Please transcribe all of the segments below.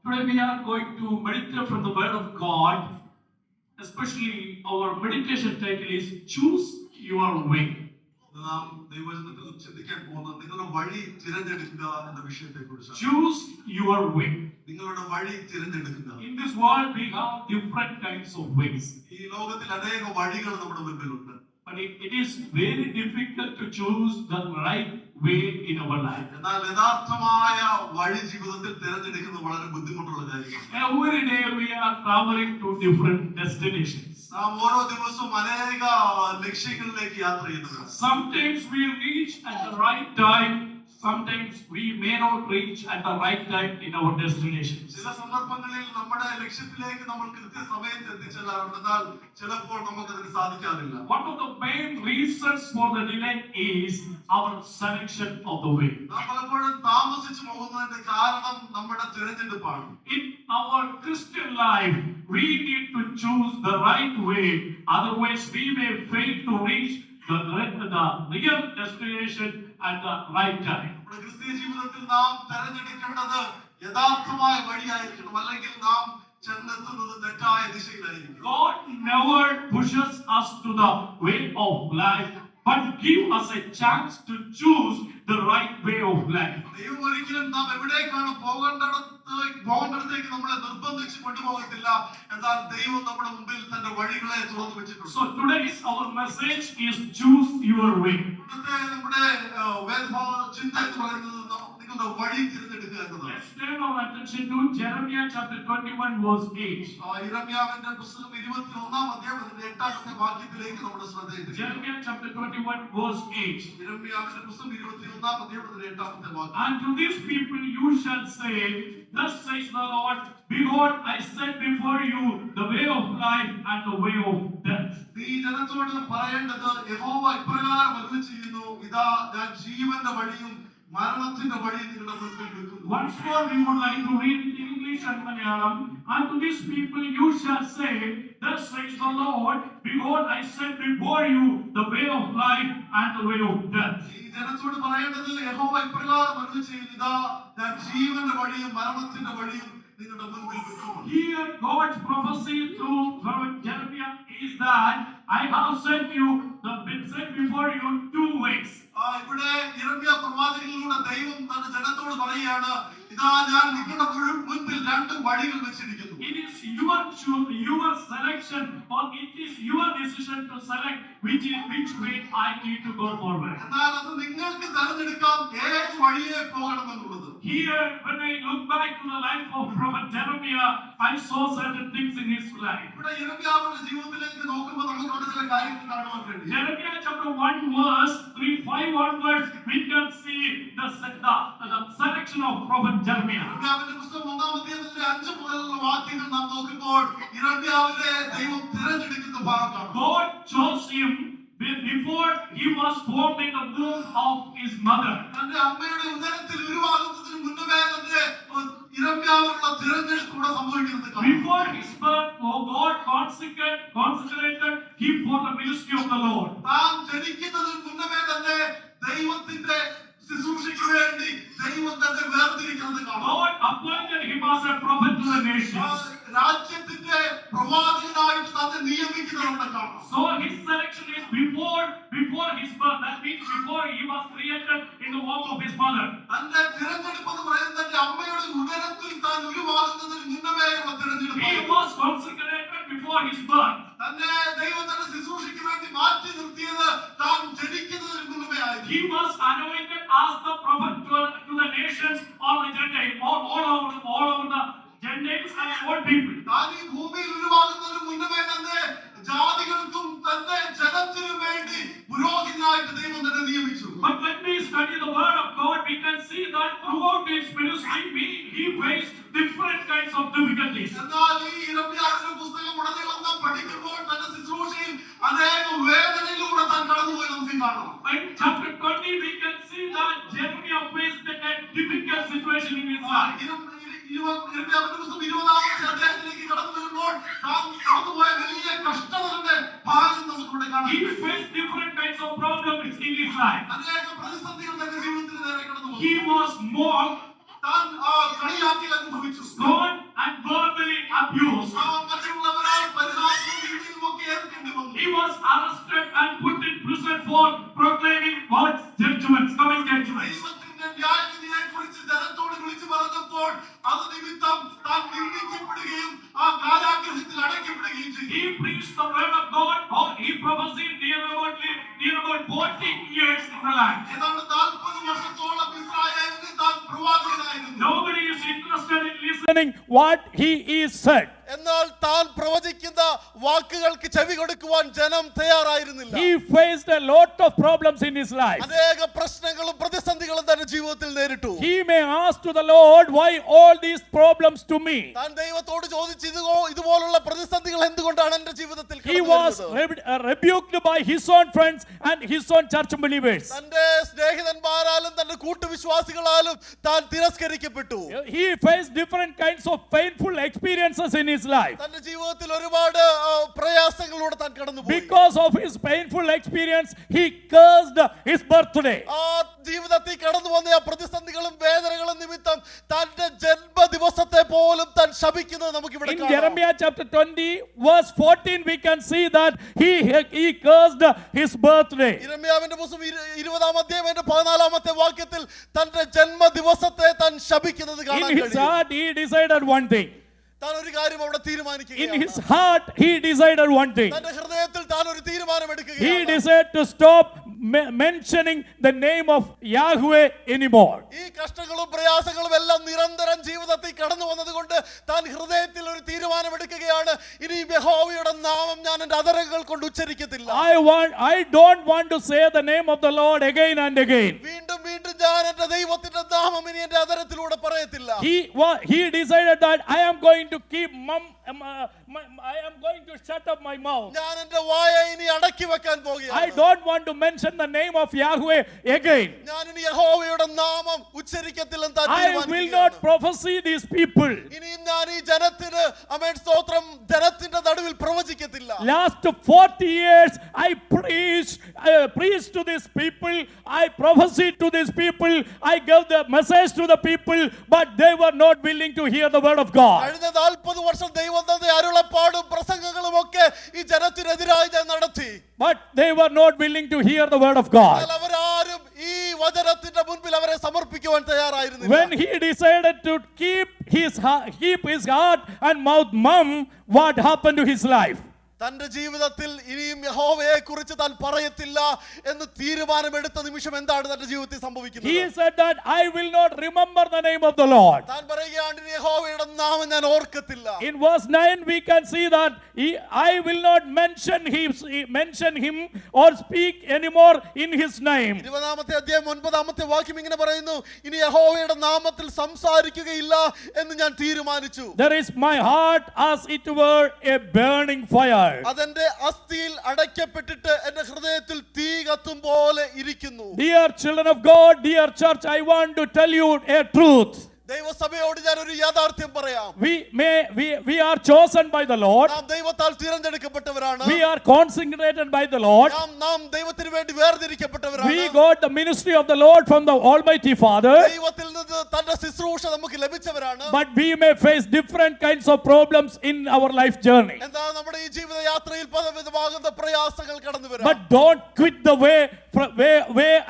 Today we are going to meditate from the Word of God. Especially our meditation title is Choose Your Way. നാം ദൈവവചനത്തിൽ ചിന്തിക്കാൻ പോകുന്നത് നിങ്ങളുടെ വഴി തിരഞ്ഞെടുക്കുക എന്ന വിഷയത്തെക്കുറിച്ചാണ്. Choose your way. നിങ്ങളുടെ വഴി തിരഞ്ഞെടുക്കുക. In this world we have different kinds of ways. ഈ ലോകത്തിൽ അനേക വഴികൾ നമ്മുടെ മുൻപിലുണ്ട്. But it is very difficult to choose the right way in our life. എന്നാൽ യഥാർത്ഥമായ വഴി ജീവിതത്തിൽ തിരഞ്ഞെടുക്കുന്നത് വളരെ ബുദ്ധിമുട്ടുള്ള കാര്യമാണ്. Every day we are traveling to different destinations. നാം ഓരോ ദിവസവും അനേക ലക്ഷ്യങ്ങളിലേക്ക് യാത്ര ചെയ്യുന്നവരാണ്. Sometimes we reach at the right time. Sometimes we may not reach at the right time in our destinations. ചില സന്ദർഭങ്ങളിൽ നമ്മുടെ ലക്ഷ്യത്തിലേക്ക് നമ്മൾ കൃത്യസമയത്ത് എത്തിച്ചേരാറുണ്ട്, എന്നാൽ ചിലപ്പോൾ നമുക്ക് അതിന് സാധിക്കാറില്ല. One of the main reasons for the delay is our selection of the way. നാം പലപ്പോഴും താമസിച്ചു പോകുന്നതിന്റെ കാരണം നമ്മുടെ തിരഞ്ഞെടുപ്പാണ്. In our Christian life, we need to choose the right way. Otherwise, we may fail to reach the real destination at the right time. നമ്മുടെ ക്രിസ്തീയ ജീവിതത്തിൽ നാം തിരഞ്ഞെടുക്കേണ്ടത് യഥാർത്ഥമായ വഴിയായിരിക്കണം, അല്ലെങ്കിൽ നാം ചെന്നെത്തുന്നത് തെറ്റായ ദിശയിലായിരിക്കും. God never pushes us to the way of life, but give us a chance to choose the right way of life. ദൈവം ഒരിക്കലും നാം എവിടേക്കാണ് പോകേണ്ടടത്തേക്ക് നമ്മളെ നിർബന്ധിച്ച് കൊണ്ടുപോകത്തില്ല, എന്നാൽ ദൈവം നമ്മുടെ മുമ്പിൽ തന്റെ വഴികളെ തുറന്നു വെച്ചിട്ടുണ്ട്. So today's our message is choose your way. ഇന്നത്തെ നമ്മുടെ വേദഭാഗ ചിന്ത എന്ന് പറയുന്നത് നിങ്ങളുടെ വഴി തിരഞ്ഞെടുക്കുക എന്നതാണ്. Let's turn our attention to Jeremiah chapter 21 verse 8. യിരെമ്യാവിന്റെ പുസ്തകം 21-ാം അധ്യായം അതിന്റെ 8-ാമത്തെ വാക്യത്തിലേക്ക് നമ്മുടെ ശ്രദ്ധ തിരിക്കുക. Jeremiah chapter 21 verse 8. യിരെമ്യാവിന്റെ പുസ്തകം 21-ാം അധ്യായം അതിന്റെ 8-ാമത്തെ വാക്യം. And to these people you shall say, thus says the Lord, behold, I set before you the way of life and the way of death. നീ ജനത്തോട് പറയേണ്ടത്, യഹോവ ഇപ്രകാരം അരുളിച്ചെയ്യുന്നു, ഇതാ ഞാൻ ജീവന്റെ വഴിയും മരണത്തിന്റെ വഴിയും നിങ്ങളുടെ മുൻപിൽ വെക്കുന്നു. Once more we would like to read it in English and Malayalam. And to these people you shall say, thus says the Lord, behold, I set before you the way of life and the way of death. ഈ ജനത്തോട് പറയേണ്ടത്, യഹോവ ഇപ്രകാരം അരുളിച്ചെയ്യുന്നു, ഇതാ ഞാൻ ജീവന്റെ വഴിയും മരണത്തിന്റെ വഴിയും നിങ്ങളുടെ മുൻപിൽ വെക്കുന്നു. Here God's prophecy through prophet Jeremiah is that I have set before you two ways. ഇവിടെ യിരെമ്യാ പ്രവാചകനിലൂടെ ദൈവം തന്റെ ജനത്തോട് പറയുകയാണ്, ഇതാ ഞാൻ നിങ്ങളുടെ മുൻപിൽ രണ്ട് വഴികൾ വെച്ചിരിക്കുന്നു. It is your selection, or it is your decision to select which way I need to go forward. എന്നാൽ അത് നിങ്ങൾക്ക് തിരഞ്ഞെടുക്കാം ഏത് വഴിയെ പോകണമെന്നുള്ളത്. Here, when I look back to the life of prophet Jeremiah, I saw certain things in his life. ഇവിടെ യിരെമ്യാവിന്റെ ജീവിതത്തിലേക്ക് നോക്കുമ്പോൾ നമുക്ക് അവിടെ ചില കാര്യങ്ങൾ കാണുവാൻ കഴിയും. Jeremiah chapter 1 verse 3-5 onwards, we can see the selection of prophet Jeremiah. യിരെമ്യാവിന്റെ പുസ്തകം 1-ാം അധ്യായത്തിന്റെ 5 മുതലുള്ള വാക്യങ്ങൾ നാം നോക്കുമ്പോൾ യിരെമ്യാവിനെ ദൈവം തിരഞ്ഞെടുക്കുന്ന ഭാഗമാണ്. God chose him before he was formed in the womb of his mother. തന്റെ അമ്മയുടെ ഉദരത്തിൽ ഉരുവാകുന്നതിന് മുന്നമേ തന്നെ യിരെമ്യാവിനുള്ള തിരഞ്ഞെടുപ്പ് കൂടെ സംഭവിക്കുന്നത് കാണാം. Before his birth, God consecrated him for the ministry of the Lord. താൻ ജനിക്കുന്നതിന് മുന്നമേ തന്നെ ദൈവത്തിന്റെ ശുശ്രൂഷയ്ക്ക് വേണ്ടി ദൈവം തന്നെ വേർതിരിക്കുന്നത് കാണാം. God appointed him as a prophet to the nations. രാജ്യത്തിന്റെ പ്രവാചകനായിട്ട് തന്നെ നിയമിക്കുന്നതുകൊണ്ട് കാണാം. So his selection is before his birth. That means before he was created in the womb of his mother. തന്റെ തിരഞ്ഞെടുപ്പ് എന്ന് പറയുന്നത് തന്റെ അമ്മയുടെ ഉദരത്തിൽ താൻ ഉരുവാകുന്നതിന് മുന്നമേയുള്ള തിരഞ്ഞെടുപ്പ്. He was consecrated before his birth. തന്നെ ദൈവം തന്നെ ശുശ്രൂഷയ്ക്ക് വേണ്ടി മാറ്റി നിർത്തിയത് താൻ ജനിക്കുന്നതിന് മുന്നമേ ആയിരുന്നു. He was anointed as the prophet to the nations, all the Gentiles, all over the Gentiles and all people. താൻ ഈ ഭൂമിയിൽ ഉരുവാകുന്നതിന് മുന്നമേ തന്നെ ജാതികൾക്കും തന്റെ ജനത്തിനും വേണ്ടി പുരോഹിതനായിട്ട് ദൈവം തന്നെ നിയമിച്ചു. But when we study the word of God, we can see that throughout his ministry, he faced different kinds of difficulties. എന്നാൽ ഈ യിരെമ്യാവിന്റെ പുസ്തകം ഉടനീളം നാം പഠിക്കുമ്പോൾ തന്റെ ശുശ്രൂഷയിൽ അനേക വേദനയിലൂടെ താൻ കടന്നുപോയി നമുക്ക് കാണാം. In chapter 20, we can see that Jeremiah faced a difficult situation in his life. യിരെമ്യാവിന്റെ പുസ്തകം 20-ാമത്തെ അധ്യായത്തിലേക്ക് കടന്നു വരുമ്പോൾ താൻ കടന്നുപോയ വലിയ കഷ്ടതകളുടെ ഭാഗം നമുക്കിവിടെ കാണാം. He faced different kinds of problems in his life. അനേക പ്രതിസന്ധികൾ തന്റെ ജീവിതത്തിൽ നേരെ കടന്നുപോയി. He was mocked. താൻ കളിയാക്കി അനുഭവിച്ചു. God and verbally abused. മറ്റുള്ളവരാൽ പരിഹാസവും ഇടിയുമൊക്കെ ഏൽക്കേണ്ടി വന്നു. He was arrested and put in prison for proclaiming God's judgments, coming judgments. ദൈവത്തിന്റെ ന്യായവിധിയെക്കുറിച്ച് ജനത്തോട് വിളിച്ചു പറഞ്ഞപ്പോൾ അത് നിമിത്തം താൻ നിന്ദിക്കപ്പെടുകയും ആ കാരാഗൃഹത്തിൽ അടയ്ക്കപ്പെടുകയും ചെയ്തു. He preached the word of God, or he prophesied near about 40 years in the land. ഏതാണ്ട് 40 വർഷത്തോളം ഇസ്രായേലിന് താൻ പ്രവാചകനായിരുന്നു. Nobody is interested in listening what he is said. എന്നാൽ താൻ പ്രവചിക്കുന്ന വാക്കുകൾക്ക് ചെവി കൊടുക്കുവാൻ ജനം തയ്യാറായിരുന്നില്ല. He faced a lot of problems in his life. അനേക പ്രശ്നങ്ങളും പ്രതിസന്ധികളും തന്റെ ജീവിതത്തിൽ നേരിട്ടു. He may ask to the Lord, why all these problems to me? താൻ ദൈവത്തോട് ചോദിച്ചു, ഇതുപോലുള്ള പ്രതിസന്ധികൾ എന്തുകൊണ്ടാണ് എന്റെ ജീവിതത്തിൽ He was rebuked by his own friends and his own church believers. തന്റെ സ്നേഹിതന്മാരാലും തന്റെ കൂട്ടുവിശ്വാസികളാലും താൻ തിരസ്കരിക്കപ്പെട്ടു. He faced different kinds of painful experiences in his life. തന്റെ ജീവിതത്തിൽ ഒരുപാട് പ്രയാസങ്ങളിലൂടെ താൻ കടന്നുപോയി. Because of his painful experience, he cursed his birthday. ആ ജീവിതത്തിൽ കടന്നു വന്ന ആ പ്രതിസന്ധികളും വേദനകളും നിമിത്തം തന്റെ ജന്മദിവസത്തെ പോലും താൻ ശപിക്കുന്നത് നമുക്ക് ഇവിടെ In കാണാം. Jeremiah chapter 20 verse 14 we can see that he cursed his birthday. യിരെമ്യാവിന്റെ പുസ്തകം 20-ാം അധ്യായം 14-ാമത്തെ വാക്യത്തിൽ തന്റെ ജന്മദിവസത്തെ താൻ ശപിക്കുന്നത് കാണാൻ In his കഴിയും. heart he decided one thing. താൻ ഒരു കാര്യം അവിടെ In തീരുമാനിക്കുകയാണ്. his heart he decided one thing. തന്റെ ഹൃദയത്തിൽ താൻ ഒരു തീരുമാനം He എടുക്കുകയാണ്. decided to stop mentioning the name of Yahweh anymore. ഈ കഷ്ടങ്ങളും പ്രയാസങ്ങളും എല്ലാം നിരന്തരം ജീവിതത്തിൽ കടന്നു വന്നതുകൊണ്ട് താൻ ഹൃദയത്തിൽ ഒരു തീരുമാനം എടുക്കുകയാണ്. ഇനി യഹോവയുടെ നാമം ഞാൻ എൻ്റെ അധരങ്ങൾ കൊണ്ട് ഉച്ചരിക്കത്തില്ല. I don't want to say the name of the Lord again and again. വീണ്ടും വീണ്ടും ഞാൻ എൻ്റെ ദൈവത്തിന്റെ നാമം ഇനി എൻ്റെ അധരത്തിലൂടെ പറയത്തില്ല. He decided that I am going to keep I am going to shut up my mouth. ഞാൻ എൻ്റെ വായ ഇനി അടക്കി വെക്കാൻ പോകുകയാണ്. I don't want to mention the name of Yahweh again. ഞാൻ ഇനി യഹോവയുടെ നാമം ഉച്ചരിക്കത്തില്ലെന്ന് താൻ I will not തീരുമാനിക്കുകയാണ്. prophesy these people. ഇനിയും ഞാൻ ഈ ജനത്തിന് ആമേൻ സ്തോത്രം ജനത്തിന്റെ നടുവിൽ പ്രവചിക്കത്തില്ല. Last 40 years I preached to these people, I prophesied to these people, I gave the message to the people, but they were not willing to hear the word of God. കഴിഞ്ഞ 40 വർഷം ദൈവം തന്ന അരുളപ്പാടും പ്രസംഗങ്ങളും ഒക്കെ ഈ ജനത്തിനെതിരായി ഞാൻ നടത്തി. But they were not willing to hear the word of God. എന്നാൽ അവരാരും ഈ വചനത്തിന്റെ മുൻപിൽ അവരെ സമർപ്പിക്കുവാൻ തയ്യാറായിരുന്നില്ല. When he decided to keep his heart and mouth mum, what happened to his life? തന്റെ ജീവിതത്തിൽ ഇനിയും യഹോവയെ കുറിച്ച് താൻ പറയത്തില്ല എന്ന് തീരുമാനമെടുത്ത നിമിഷം എന്താണ് തന്റെ ജീവിതത്തിൽ സംഭവിക്കുന്നത്? He said that I will not remember the name of the Lord. താൻ പറയുകയാണ് യഹോവയുടെ നാമം ഞാൻ ഓർക്കത്തില്ല. In verse 9 we can see that I will not mention him or speak anymore in his name. 20-ാമത്തെ അധ്യായം 9-ാമത്തെ വാക്യം ഇങ്ങനെ പറയുന്നു, ഇനി യഹോവയുടെ നാമത്തിൽ സംസാരിക്കുകയില്ല എന്ന് ഞാൻ തീരുമാനിച്ചു. There is my heart as it were a burning fire. അതെന്റെ അസ്ഥിയിൽ അടയ്ക്കപ്പെട്ടിട്ട് എന്റെ ഹൃദയത്തിൽ തീ കത്തും പോലെ ഇരിക്കുന്നു. Dear children of God, dear church, I want to tell you a truth. ദൈവസഭയോട് ഞാൻ ഒരു യാഥാർത്ഥ്യം പറയാം. We are chosen by the Lord. നാം ദൈവത്താൽ തിരഞ്ഞെടുക്കപ്പെട്ടവരാണ്. We are consecrated by the Lord. നാം ദൈവത്തിന് വേണ്ടി വേർതിരിക്കപ്പെട്ടവരാണ്. We got the ministry of the Lord from the Almighty Father. ദൈവത്തിൽ നിന്ന് തന്റെ ശുശ്രൂഷ നമുക്ക് ലഭിച്ചവരാണ്. But we may face different kinds of problems in our life journey. എന്നാൽ നമ്മുടെ ഈ ജീവിത യാത്രയിൽ പലവിധമാകുന്ന പ്രയാസങ്ങൾ കടന്നു വരാം. But don't quit the way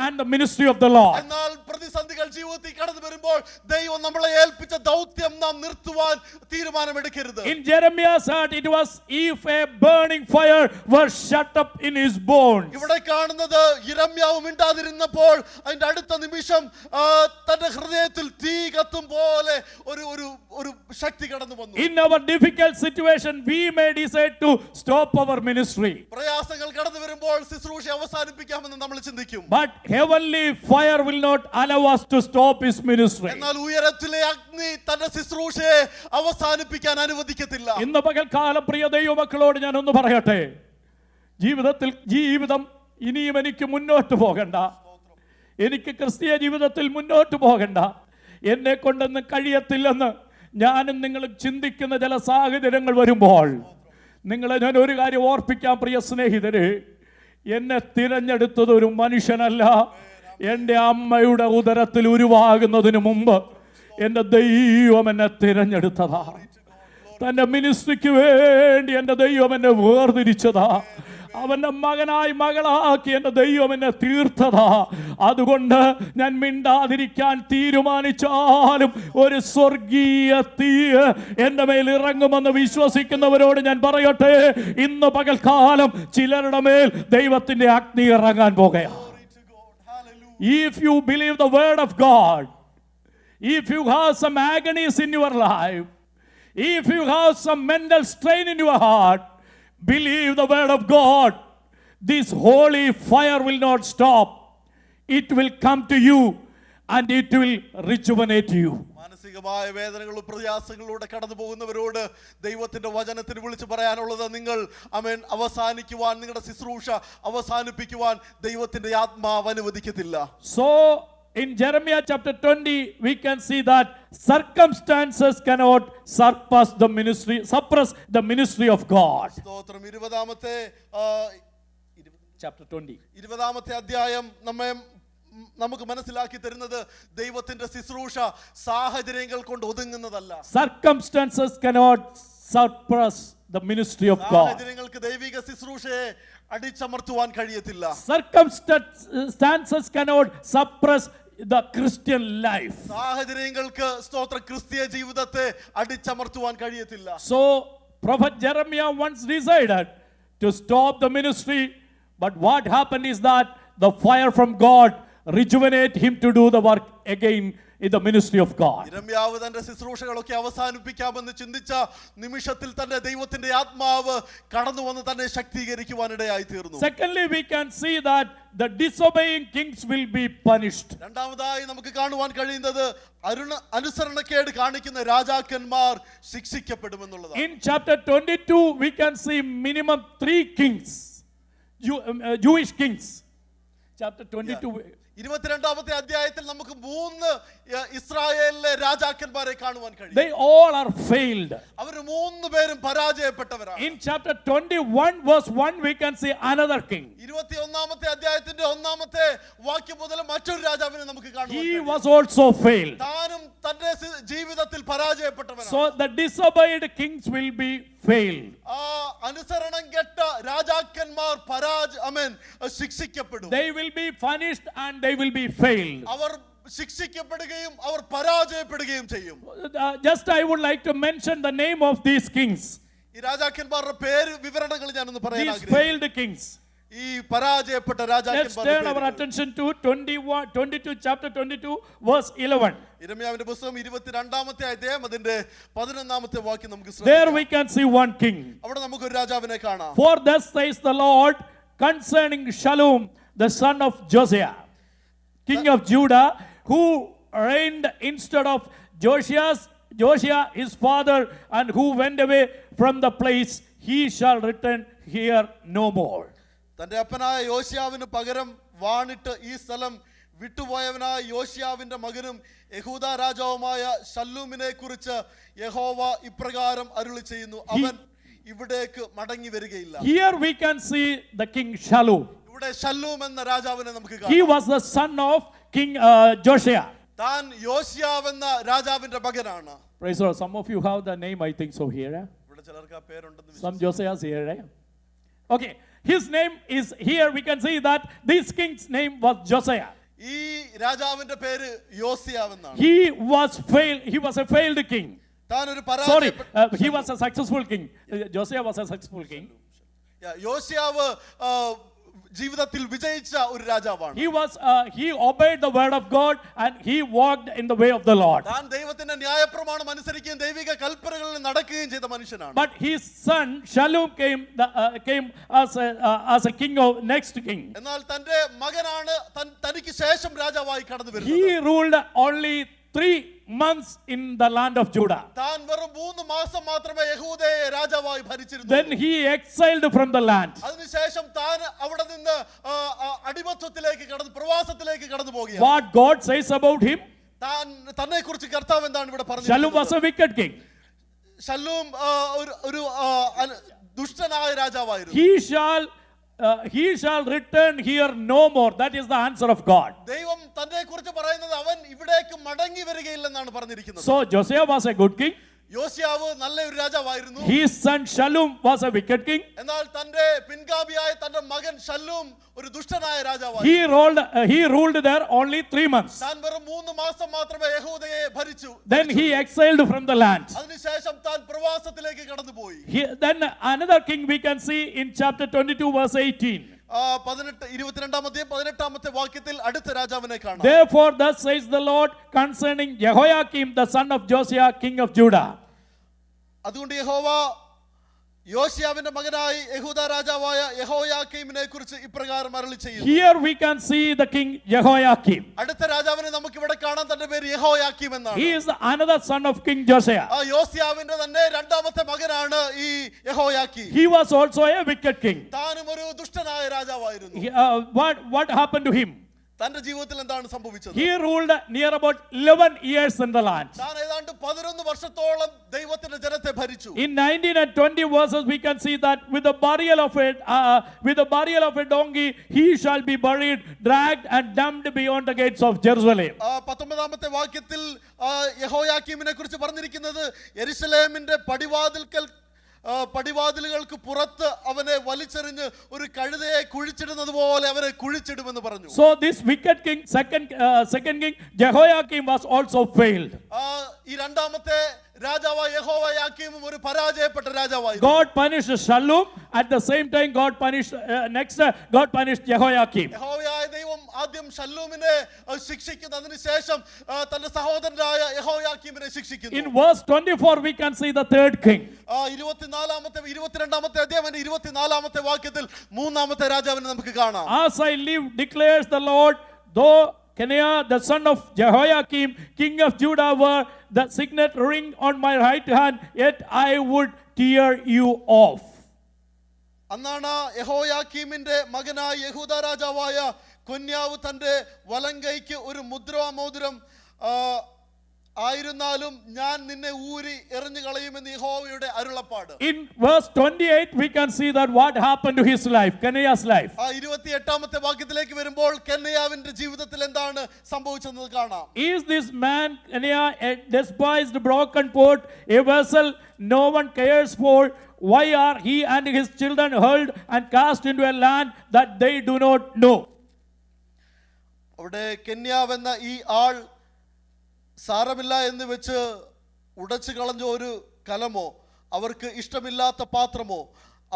and the ministry of the Lord. എന്നാൽ പ്രതിസന്ധികൾ ജീവിതത്തിൽ കടന്നു വരുമ്പോൾ ദൈവം നമ്മളെ ഏൽപ്പിച്ച ദൗത്യം നാം നിർത്തുവാൻ തീരുമാനമെടുക്കരുത്. In Jeremiah's heart it was if a burning fire were shut up in his bones. ഇവിടെ കാണുന്നത് യിരെമ്യാവ് മിണ്ടാതിരുന്നപ്പോൾ അതിന്റെ അടുത്ത നിമിഷം തന്റെ ഹൃദയത്തിൽ തീ കത്തും പോലെ ഒരു ശക്തി കടന്നു വന്നു. In our difficult situation we may decide to stop our ministry. പ്രയാസങ്ങൾ കടന്നു വരുമ്പോൾ ശുശ്രൂഷ അവസാനിപ്പിക്കാമെന്ന് നമ്മൾ ചിന്തിക്കും. But heavenly fire will not allow us to stop his ministry. എന്നാൽ ഉയരത്തിലെ അഗ്നി തന്റെ ശുശ്രൂഷയെ അവസാനിപ്പിക്കാൻ അനുവദിക്കത്തില്ല. ഇന്ന് പകൽക്കാലം പ്രിയ ദൈവമക്കളോട് ഞാൻ ഒന്ന് പറയട്ടെ, ജീവിതം ഇനിയും എനിക്ക് മുന്നോട്ട് പോകണ്ട, എനിക്ക് ക്രിസ്തീയ ജീവിതത്തിൽ മുന്നോട്ട് പോകണ്ട, എന്നെ കൊണ്ടൊന്നും കഴിയത്തില്ലെന്ന് ഞാനും നിങ്ങളും ചിന്തിക്കുന്ന ചില സാഹചര്യങ്ങൾ വരുമ്പോൾ നിങ്ങളെ ഞാൻ ഒരു കാര്യം ഓർപ്പിക്കാം പ്രിയ സ്നേഹിതരെ, എന്നെ തിരഞ്ഞെടുത്തത് ഒരു മനുഷ്യനല്ല, എൻ്റെ അമ്മയുടെ ഉദരത്തിൽ ഉരുവാകുന്നതിന് മുമ്പ് എൻ്റെ ദൈവം എന്നെ തിരഞ്ഞെടുത്തതാണ്. തന്റെ മിനിസ്ട്രിക്ക് വേണ്ടി എൻ്റെ ദൈവം എന്നെ വേർതിരിച്ചതാ. അവന്റെ മകനായി മകളാക്കി എൻ്റെ ദൈവം എന്നെ തീർത്തതാ. അതുകൊണ്ട് ഞാൻ മിണ്ടാതിരിക്കാൻ തീരുമാനിച്ചാലും ഒരു സ്വർഗീയ തീ എൻ്റെ മേൽ ഇറങ്ങുമെന്ന് വിശ്വസിക്കുന്നവരോട് ഞാൻ പറയട്ടെ, ഇന്ന് പകൽക്കാലം ചിലരുടെ മേൽ ദൈവത്തിന്റെ അഗ്നി ഇറങ്ങാൻ പോകുകയാണ്. If you believe the word of God, if you have some agonies in your life, if you have some mental strain in your heart, believe the word of God. This holy fire will not stop. It will come to you and it will rejuvenate you. മാനസികമായ വേദനകളും പ്രയാസങ്ങളിലൂടെ കടന്നു പോകുന്നവരോട് ദൈവത്തിന്റെ വചനത്തിന് വിളിച്ചു പറയാനുള്ളത്, നിങ്ങൾ ആമേൻ അവസാനിക്കുവാൻ, നിങ്ങളുടെ ശുശ്രൂഷ അവസാനിപ്പിക്കുവാൻ ദൈവത്തിന്റെ ആത്മാവ് അനുവദിക്കത്തില്ല. So in Jeremiah chapter 20 we can see that circumstances cannot suppress the ministry of God. സ്തോത്രം. 20-ാമത്തെ chapter 20 20-ാമത്തെ അധ്യായം നമുക്ക് മനസ്സിലാക്കി തരുന്നത് ദൈവത്തിന്റെ ശുശ്രൂഷ സാഹചര്യങ്ങൾ കൊണ്ട് ഒതുങ്ങുന്നതല്ല. Circumstances cannot suppress the ministry of God. സാഹചര്യങ്ങൾക്ക് ദൈവിക ശുശ്രൂഷയെ അടിച്ചമർത്തുവാൻ കഴിയത്തില്ല. Circumstances cannot suppress the Christian life. സാഹചര്യങ്ങൾക്ക് സ്തോത്ര ക്രിസ്തീയ ജീവിതത്തെ അടിച്ചമർത്തുവാൻ കഴിയത്തില്ല. So prophet Jeremiah once decided to stop the ministry, but what happened is that the fire from God rejuvenate him to do the work again in the ministry of God. യിരെമ്യാവ് തന്റെ ശുശ്രൂഷകളൊക്കെ അവസാനിപ്പിക്കാമെന്ന് ചിന്തിച്ച നിമിഷത്തിൽ തന്നെ ദൈവത്തിന്റെ ആത്മാവ് കടന്നു വന്ന് തന്നെ ശക്തീകരിക്കുവാൻ ഇടയായി തീർന്നു. Secondly, we can see that the disobeying kings will be punished. രണ്ടാമതായി നമുക്ക് കാണുവാൻ കഴിയുന്നത് അനുസരണക്കേട് കാണിക്കുന്ന രാജാക്കന്മാർ ശിക്ഷിക്കപ്പെടുമെന്നുള്ളതാണ്. In chapter 22 we can see minimum 3 kings, Jewish kings. Chapter 22 22-ാമത്തെ അധ്യായത്തിൽ നമുക്ക് 3 ഇസ്രായേലിലെ രാജാക്കന്മാരെ കാണുവാൻ കഴിയും. They all are failed. അവർ 3 പേരും പരാജയപ്പെട്ടവരാണ്. In chapter 21 verse 1 we can see another king. 21-ാമത്തെ അധ്യായത്തിന്റെ 1-ാമത്തെ വാക്യം മുതൽ മറ്റൊരു രാജാവിനെ നമുക്ക് കാണാം. He was also failed. താനും തന്റെ ജീവിതത്തിൽ പരാജയപ്പെട്ടവനാണ്. So the disobeyed kings will be failed. അനുസരണം കെട്ട രാജാക്കന്മാർ ശിക്ഷിക്കപ്പെടും. They will be punished and they will be failed. അവർ ശിക്ഷിക്കപ്പെടുകയും അവർ പരാജയപ്പെടുകയും ചെയ്യും. Just I would like to mention the name of these kings. ഈ രാജാക്കന്മാരുടെ പേര് വിവരണങ്ങൾ ഞാനൊന്ന് പറയാൻ ആഗ്രഹിക്കുന്നു. These failed kings. ഈ പരാജയപ്പെട്ട രാജാക്കന്മാരുടെ പേര്. Let's turn our attention to 22 chapter 22 verse 11. യിരെമ്യാവിന്റെ പുസ്തകം 22-ാമത്തെ അധ്യായം അതിന്റെ 11-ാമത്തെ വാക്യം നമുക്ക് ശ്രദ്ധിക്കാം. There we can see one king. അവിടെ നമുക്ക് ഒരു രാജാവിനെ കാണാം. For thus says the Lord concerning Shallum the son of Josiah, king of Judah, who reigned instead of Josiah his father, and who went away from the place, he shall return here no more. തന്റെ അപ്പനായ യോശിയാവിന് പകരം വാണിട്ട് ഈ സ്ഥലം വിട്ടുപോയവനായ യോശിയാവിന്റെ മകനും യഹൂദ രാജാവുമായ ശല്ലൂമിനെ കുറിച്ച് യഹോവ ഇപ്രകാരം അരുളി ചെയ്യുന്നു, അവൻ ഇവിടേക്ക് മടങ്ങി വരികയില്ല. Here we can see the king Shallum. ഇവിടെ ശല്ലൂം എന്ന രാജാവിനെ നമുക്ക് കാണാം. He was the son of king Josiah. താൻ യോശിയാവ് എന്ന രാജാവിന്റെ മകനാണ്. Praise the Lord. Some of you have the name, I think so, here. ഇവിടെ ചിലർക്ക് ആ പേരുണ്ടെന്ന്. Some Josiahs here, right? Okay. His name is here. We can see that this king's name was Josiah. ഈ രാജാവിന്റെ പേര് യോശിയാവ് എന്നാണ്. He was a failed king. താൻ ഒരു Sorry, he was a successful king. Josiah was a successful king. യോശിയാവ് ജീവിതത്തിൽ വിജയിച്ച ഒരു രാജാവാണ്. He obeyed the word of God and he walked in the way of the Lord. താൻ ദൈവത്തിന്റെ ന്യായപ്രമാണം അനുസരിക്കുകയും ദൈവിക കൽപ്പനകളിൽ നടക്കുകയും ചെയ്ത മനുഷ്യനാണ്. But his son Shallum came as a king of next king. എന്നാൽ തന്റെ മകനാണ് തനിക്ക് ശേഷം രാജാവായി കടന്നു വരുന്നത്. He ruled only 3 months in the land of Judah. താൻ വെറും 3 മാസം മാത്രമേ യഹൂദയെ രാജാവായി ഭരിച്ചിരുന്നു. Then he exiled from the land. അതിനുശേഷം താൻ അവിടെ നിന്ന് അടിമത്വത്തിലേക്ക് കടന്നു പ്രവാസത്തിലേക്ക് കടന്നു പോകുകയാണ്. What God says about him? തന്നെ കുറിച്ച് കർത്താവ് എന്താണ് ഇവിടെ പറഞ്ഞത്? Shallum was a wicked king. ശല്ലൂം ഒരു ദുഷ്ടനായ രാജാവായിരുന്നു. He shall return here no more. That is the answer of God. ദൈവം തന്നെ കുറിച്ച് പറയുന്നത് അവൻ ഇവിടേക്ക് മടങ്ങി വരികയില്ലെന്നാണ് പറഞ്ഞിരിക്കുന്നത്. So Josiah was a good king. യോശിയാവ് നല്ല ഒരു രാജാവായിരുന്നു. His son Shallum was a wicked king. എന്നാൽ തന്റെ പിൻഗാമിയായ തന്റെ മകൻ ശല്ലൂം ഒരു ദുഷ്ടനായ രാജാവായിരുന്നു. He ruled there only 3 months. താൻ വെറും 3 മാസം മാത്രമേ യഹൂദയെ ഭരിച്ചു. Then he exiled from the land. അതിനുശേഷം താൻ പ്രവാസത്തിലേക്ക് കടന്നുപോയി. Then another king we can see in chapter 22 verse 18. 22-18 വാക്യത്തിൽ അടുത്ത രാജാവിനെ കാണാം. Therefore thus says the Lord concerning Jehoiakim the son of Josiah king of Judah. അതുകൊണ്ട് യഹോവ യോശിയാവിന്റെ മകനായി യഹൂദ രാജാവായ യഹോയാക്കീമിനെ കുറിച്ച് ഇപ്രകാരം അരുളിച്ചെയ്യുന്നു. Here we can see the king Jehoiakim. അടുത്ത രാജാവിനെ നമുക്ക് ഇവിടെ കാണാം. തന്റെ പേര് യഹോയാക്കീം എന്നാണ്. He is another son of King Josiah. യോശിയാവിന്റെ തന്നെ രണ്ടാമത്തെ മകനാണ് ഈ Jehoiakim. He was also a wicked king. താനും ഒരു ദുഷ്ടനായ രാജാവായിരുന്നു. What happened to him? തന്റെ ജീവിതത്തിൽ എന്താണ് സംഭവിച്ചത്? He ruled near about 11 years in the land. താൻ ഏതാണ്ട് 11 വർഷത്തോളം ദൈവത്തിന്റെ ജനത്തെ ഭരിച്ചു. In 19 and 20 verses we can see that with the burial of a donkey he shall be buried, dragged and dumped beyond the gates of Jerusalem. 19-ാമത്തെ വാക്യത്തിൽ യഹോയാക്കീമിനെ കുറിച്ച് പറഞ്ഞിരിക്കുന്നത് യെരുശലേമിന്റെ പടിവാതിലുകൾക്ക് പുറത്ത് അവനെ വലിച്ചെറിഞ്ഞ് ഒരു കഴുതയെ കുഴിച്ചിടുന്നത് പോലെ അവനെ കുഴിച്ചിടുമെന്ന് പറഞ്ഞു. So this wicked king, second king Jehoiakim was also failed. ഈ രണ്ടാമത്തെ രാജാവായ യഹോയാക്കീമും ഒരു പരാജയപ്പെട്ട രാജാവായിരുന്നു. God punished Shallum, at the same time God punished Jehoiakim. യഹോവയായ ദൈവം ആദ്യം ശല്ലൂമിനെ ശിക്ഷിക്കുന്നു, അതിനുശേഷം തന്റെ സഹോദരനായ യഹോയാക്കീമിനെ ശിക്ഷിക്കുന്നു. In verse 24 we can see the third king. 22-ാമത്തെ അധ്യായത്തിന്റെ 24-ാമത്തെ വാക്യത്തിൽ മൂന്നാമത്തെ രാജാവിനെ നമുക്ക് കാണാം. As I live, declares the Lord, though Kenaiah the son of Jehoiakim king of Judah were the signet ring on my right hand, yet I would tear you off. അന്നാണ് യഹോയാക്കീമിന്റെ മകനായ യഹൂദ രാജാവായ കൊന്യാവ് തന്റെ വലങ്കൈക്ക് ഒരു മുദ്രാമോതിരം ആയിരുന്നാലും ഞാൻ നിന്നെ ഊരി എറിഞ്ഞു കളയുമെന്ന് യഹോവയുടെ അരുളപ്പാട്. In verse 28 we can see that what happened to his life, Kenaiah's life. 28-ാമത്തെ വാക്യത്തിലേക്ക് വരുമ്പോൾ കെന്നയാവിന്റെ ജീവിതത്തിൽ എന്താണ് സംഭവിച്ചതെന്ന് കാണാം. Is this man Kenaiah a despised broken pot, a vessel no one cares for? Why are he and his children hurled and cast into a land that they do not know? അവിടെ കെന്യാവ് എന്ന ഈ ആൾ സാരമില്ല എന്ന് വെച്ച് ഉടച്ചു കളഞ്ഞ ഒരു കലമോ അവർക്ക് ഇഷ്ടമില്ലാത്ത പാത്രമോ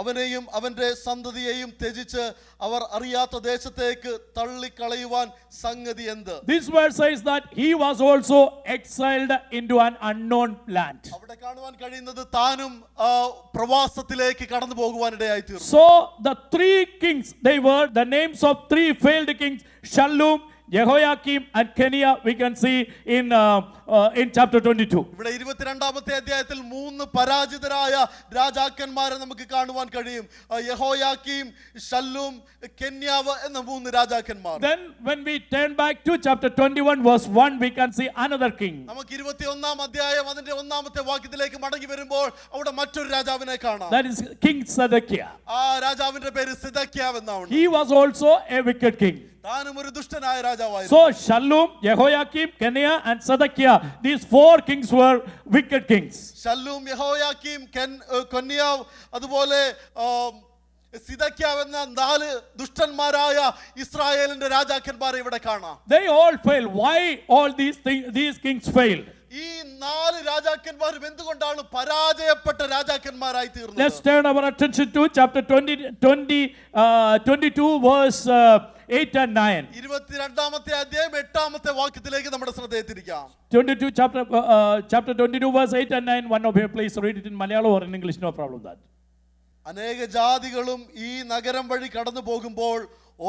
അവനെയും അവന്റെ സന്തതിയെയും ത്യജിച്ച് അവർ അറിയാത്ത ദേശത്തേക്ക് തള്ളിക്കളയുവാൻ സംഗതി എന്ത്? This verse says that he was also exiled into an unknown land. അവിടെ കാണുവാൻ കഴിയുന്നത് താനും പ്രവാസത്തിലേക്ക് കടന്നു പോകുവാനിടയായി തീർന്നു. So the three kings, they were the names of three failed kings, Shallum, Jehoiakim and Kenaiah, we can see in chapter 22. ഇവിടെ 22-ാമത്തെ അധ്യായത്തിൽ മൂന്ന് പരാജിതരായ രാജാക്കന്മാരെ നമുക്ക് കാണുവാൻ കഴിയും. യഹോയാക്കീം, ശല്ലൂം, കെന്യാവ് എന്ന മൂന്ന് രാജാക്കന്മാർ. Then when we turn back to chapter 21 verse 1 we can see another king. നമുക്ക് 21-ാം അധ്യായം അതിന്റെ 1-ാമത്തെ വാക്യത്തിലേക്ക് മടങ്ങി വരുമ്പോൾ അവിടെ മറ്റൊരു രാജാവിനെ കാണാം. That is King Zedekiah. ആ രാജാവിന്റെ പേര് സിദക്കിയാവ് എന്നാണ്. He was also a wicked king. താനും ഒരു ദുഷ്ടനായ രാജാവായിരുന്നു. So Shallum, Jehoiakim, Kenaiah and Zedekiah, these four kings were wicked kings. ശല്ലൂം, യഹോയാക്കീം, കൊന്യാവ് അതുപോലെ സിദക്കിയാവ് എന്ന 4 ദുഷ്ടന്മാരായ ഇസ്രായേലിന്റെ രാജാക്കന്മാരെ ഇവിടെ കാണാം. They all failed. Why all these kings failed? ഈ 4 രാജാക്കന്മാരും എന്തുകൊണ്ടാണ് പരാജയപ്പെട്ട രാജാക്കന്മാരായി തീർന്നത്? Let's turn our attention to chapter 22 verse 8 and 9. 22-ാമത്തെ അധ്യായം 8-ാമത്തെ വാക്യത്തിലേക്ക് നമ്മുടെ ശ്രദ്ധയെ തിരിക്കാം. 22 chapter 22 verse 8 and 9. One of you please read it in Malayalam or in English, no problem that. അനേക ജാതികളും ഈ നഗരം വഴി കടന്നു പോകുമ്പോൾ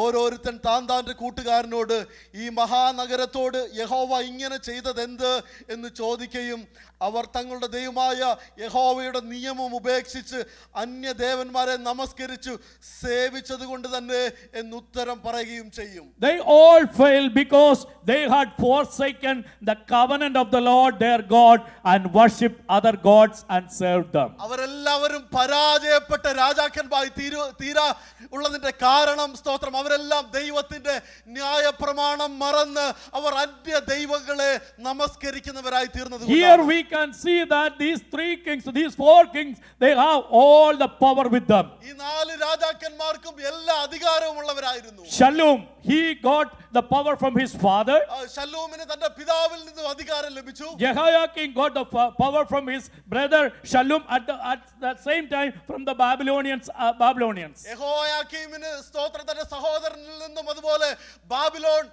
ഓരോരുത്തൻ താൻ്റെ കൂട്ടുകാരനോട് ഈ മഹാനഗരത്തോട് യഹോവ ഇങ്ങനെ ചെയ്തതെന്ത് എന്ന് ചോദിക്കുകയും അവർ തങ്ങളുടെ ദൈവമായ യഹോവയുടെ നിയമം ഉപേക്ഷിച്ച് അന്യദേവന്മാരെ നമസ്കരിച്ചു സേവിച്ചതുകൊണ്ട് തന്നെ എന്നുത്തരം പറയുകയും ചെയ്യും. They all failed because they had forsaken the covenant of the Lord their God and worshipped other gods and served them. അവരെല്ലാവരും പരാജയപ്പെട്ട രാജാക്കന്മാരായി തീരാ ഉള്ളതിന്റെ കാരണം സ്തോത്രം അവരെല്ലാം ദൈവത്തിന്റെ ന്യായപ്രമാണം മറന്ന് അവർ അന്യ ദൈവങ്ങളെ നമസ്കരിക്കുന്നവരായി തീർന്നത്. Here we can see that these three kings, these four kings, they have all the power with them. ഈ 4 രാജാക്കന്മാർക്കും എല്ലാ അധികാരവും ഉള്ളവരായിരുന്നു. Shallum, he got the power from his father. ശല്ലൂമിന് തന്റെ പിതാവിൽ നിന്നും അധികാരം ലഭിച്ചു. Jehoiakim got the power from his brother Shallum at the same time from the Babylonians. യഹോയാക്കീമിന് സ്തോത്രം തന്റെ സഹോദരനിൽ നിന്നും അതുപോലെ ബാബിലോൺ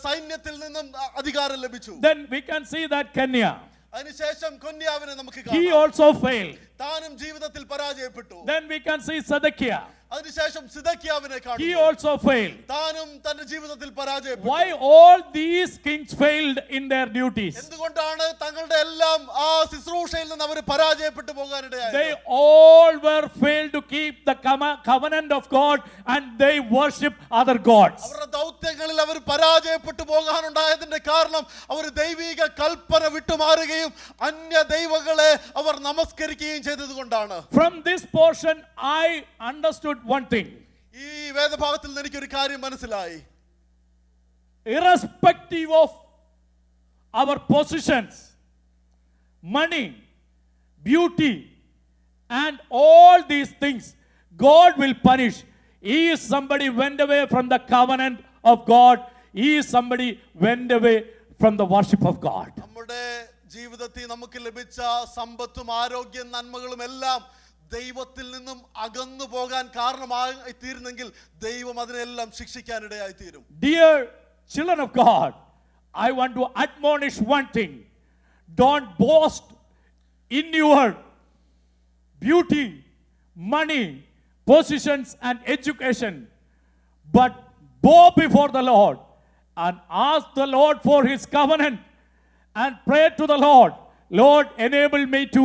സൈന്യത്തിൽ നിന്നും അധികാരം ലഭിച്ചു. Then we can see that Kenya, അതിനുശേഷം കൊന്യാവിനെ നമുക്ക് he കാണാം. also failed. താനും ജീവിതത്തിൽ പരാജയപ്പെട്ടു. Then we can see Zedekiah, അതിനുശേഷം സിദക്കിയാവിനെ he കാണുന്നു. also failed. താനും തന്റെ ജീവിതത്തിൽ പരാജയപ്പെട്ടു. Why all these kings failed in their duties? എന്തുകൊണ്ടാണ് തങ്ങളുടെ എല്ലാം ആ ശുശ്രൂഷയിൽ നിന്ന് അവർ പരാജയപ്പെട്ടു പോകാനിടയായത്? They all were failed to keep the covenant of God and they worship other gods. അവരുടെ ദൗത്യങ്ങളിൽ അവർ പരാജയപ്പെട്ടു പോകാനുണ്ടായതിന്റെ കാരണം അവർ ദൈവിക കൽപ്പന വിട്ടുമാറുകയും അന്യ ദൈവങ്ങളെ അവർ നമസ്കരിക്കുകയും ചെയ്തതുകൊണ്ടാണ്. From this portion I understood one thing. ഈ വേദഭാഗത്തിൽ നിന്ന് എനിക്കൊരു കാര്യം മനസ്സിലായി. Irrespective of our positions, money, beauty, and all these things, God will punish. If somebody went away from the covenant of God, if somebody went away from the worship of God. നമ്മുടെ ജീവിതത്തിൽ നമുക്ക് ലഭിച്ച സമ്പത്തും ആരോഗ്യം നന്മകളും എല്ലാം ദൈവത്തിൽ നിന്നും അകന്നു പോകാൻ കാരണമായി തീരുന്നെങ്കിൽ ദൈവം അതിനെല്ലാം ശിക്ഷിക്കാനിടയായി തീരും. Dear children of God, I want to admonish one thing. Don't boast in your beauty, money, positions and education, but bow before the Lord and ask the Lord for his covenant and pray to the Lord, Lord, enable me to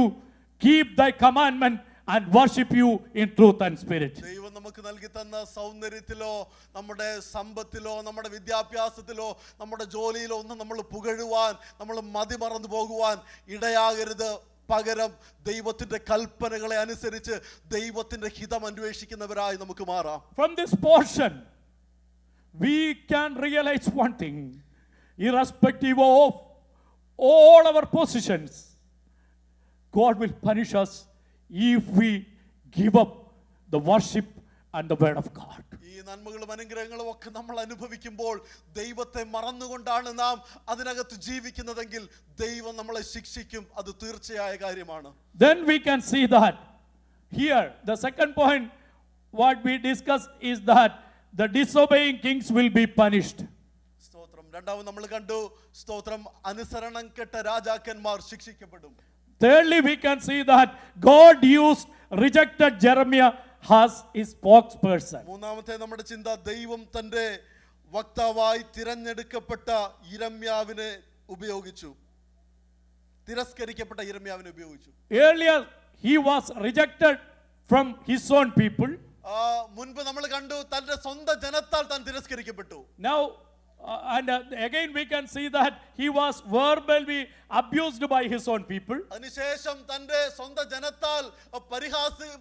keep thy commandment and worship you in truth and spirit. ദൈവം നമുക്ക് നൽകി തന്ന സൗന്ദര്യത്തിലോ നമ്മുടെ സമ്പത്തിലോ നമ്മുടെ വിദ്യാഭ്യാസത്തിലോ നമ്മുടെ ജോലിയിലോ ഒന്നും നമ്മൾ പുകഴുവാൻ നമ്മൾ മതിമറന്നു പോകുവാൻ ഇടയാകരുത്. പകരം ദൈവത്തിന്റെ കൽപ്പനകളെ അനുസരിച്ച് ദൈവത്തിന്റെ ഹിതം അന്വേഷിക്കുന്നവരായി നമുക്ക് മാറാം. From this portion we can realize one thing: irrespective of all our positions, God will punish us if we give up the worship and the word of God. ഈ നന്മകളും അനുഗ്രഹങ്ങളും ഒക്കെ നമ്മൾ അനുഭവിക്കുമ്പോൾ ദൈവത്തെ മറന്നുകൊണ്ടാണ് നാം അതിനകത്ത് ജീവിക്കുന്നതെങ്കിൽ ദൈവം നമ്മളെ ശിക്ഷിക്കും. അത് തീർച്ചയായ കാര്യമാണ്. Then we can see that here the second point what we discussed is that the disobeying kings will be punished. സ്തോത്രം. രണ്ടാമത് നമ്മൾ കണ്ടു സ്തോത്രം അനുസരണം കെട്ട രാജാക്കന്മാർ ശിക്ഷിക്കപ്പെടും. Thirdly, we can see that God used rejected Jeremiah as his spokesperson. മൂന്നാമത്തെ നമ്മുടെ ചിന്ത ദൈവം തന്റെ വക്താവായി തിരഞ്ഞെടുക്കപ്പെട്ട യിരെമ്യാവിനെ ഉപയോഗിച്ചു. തിരസ്കരിക്കപ്പെട്ട യിരെമ്യാവിനെ ഉപയോഗിച്ചു. Earlier he was rejected from his own people. മുൻപ് നമ്മൾ കണ്ടു തന്റെ സ്വന്തം ജനത്താൽ താൻ തിരസ്കരിക്കപ്പെട്ടു. Now again we can see that he was verbally abused by his own people. അതിനുശേഷം തന്റെ സ്വന്തം ജനത്താൽ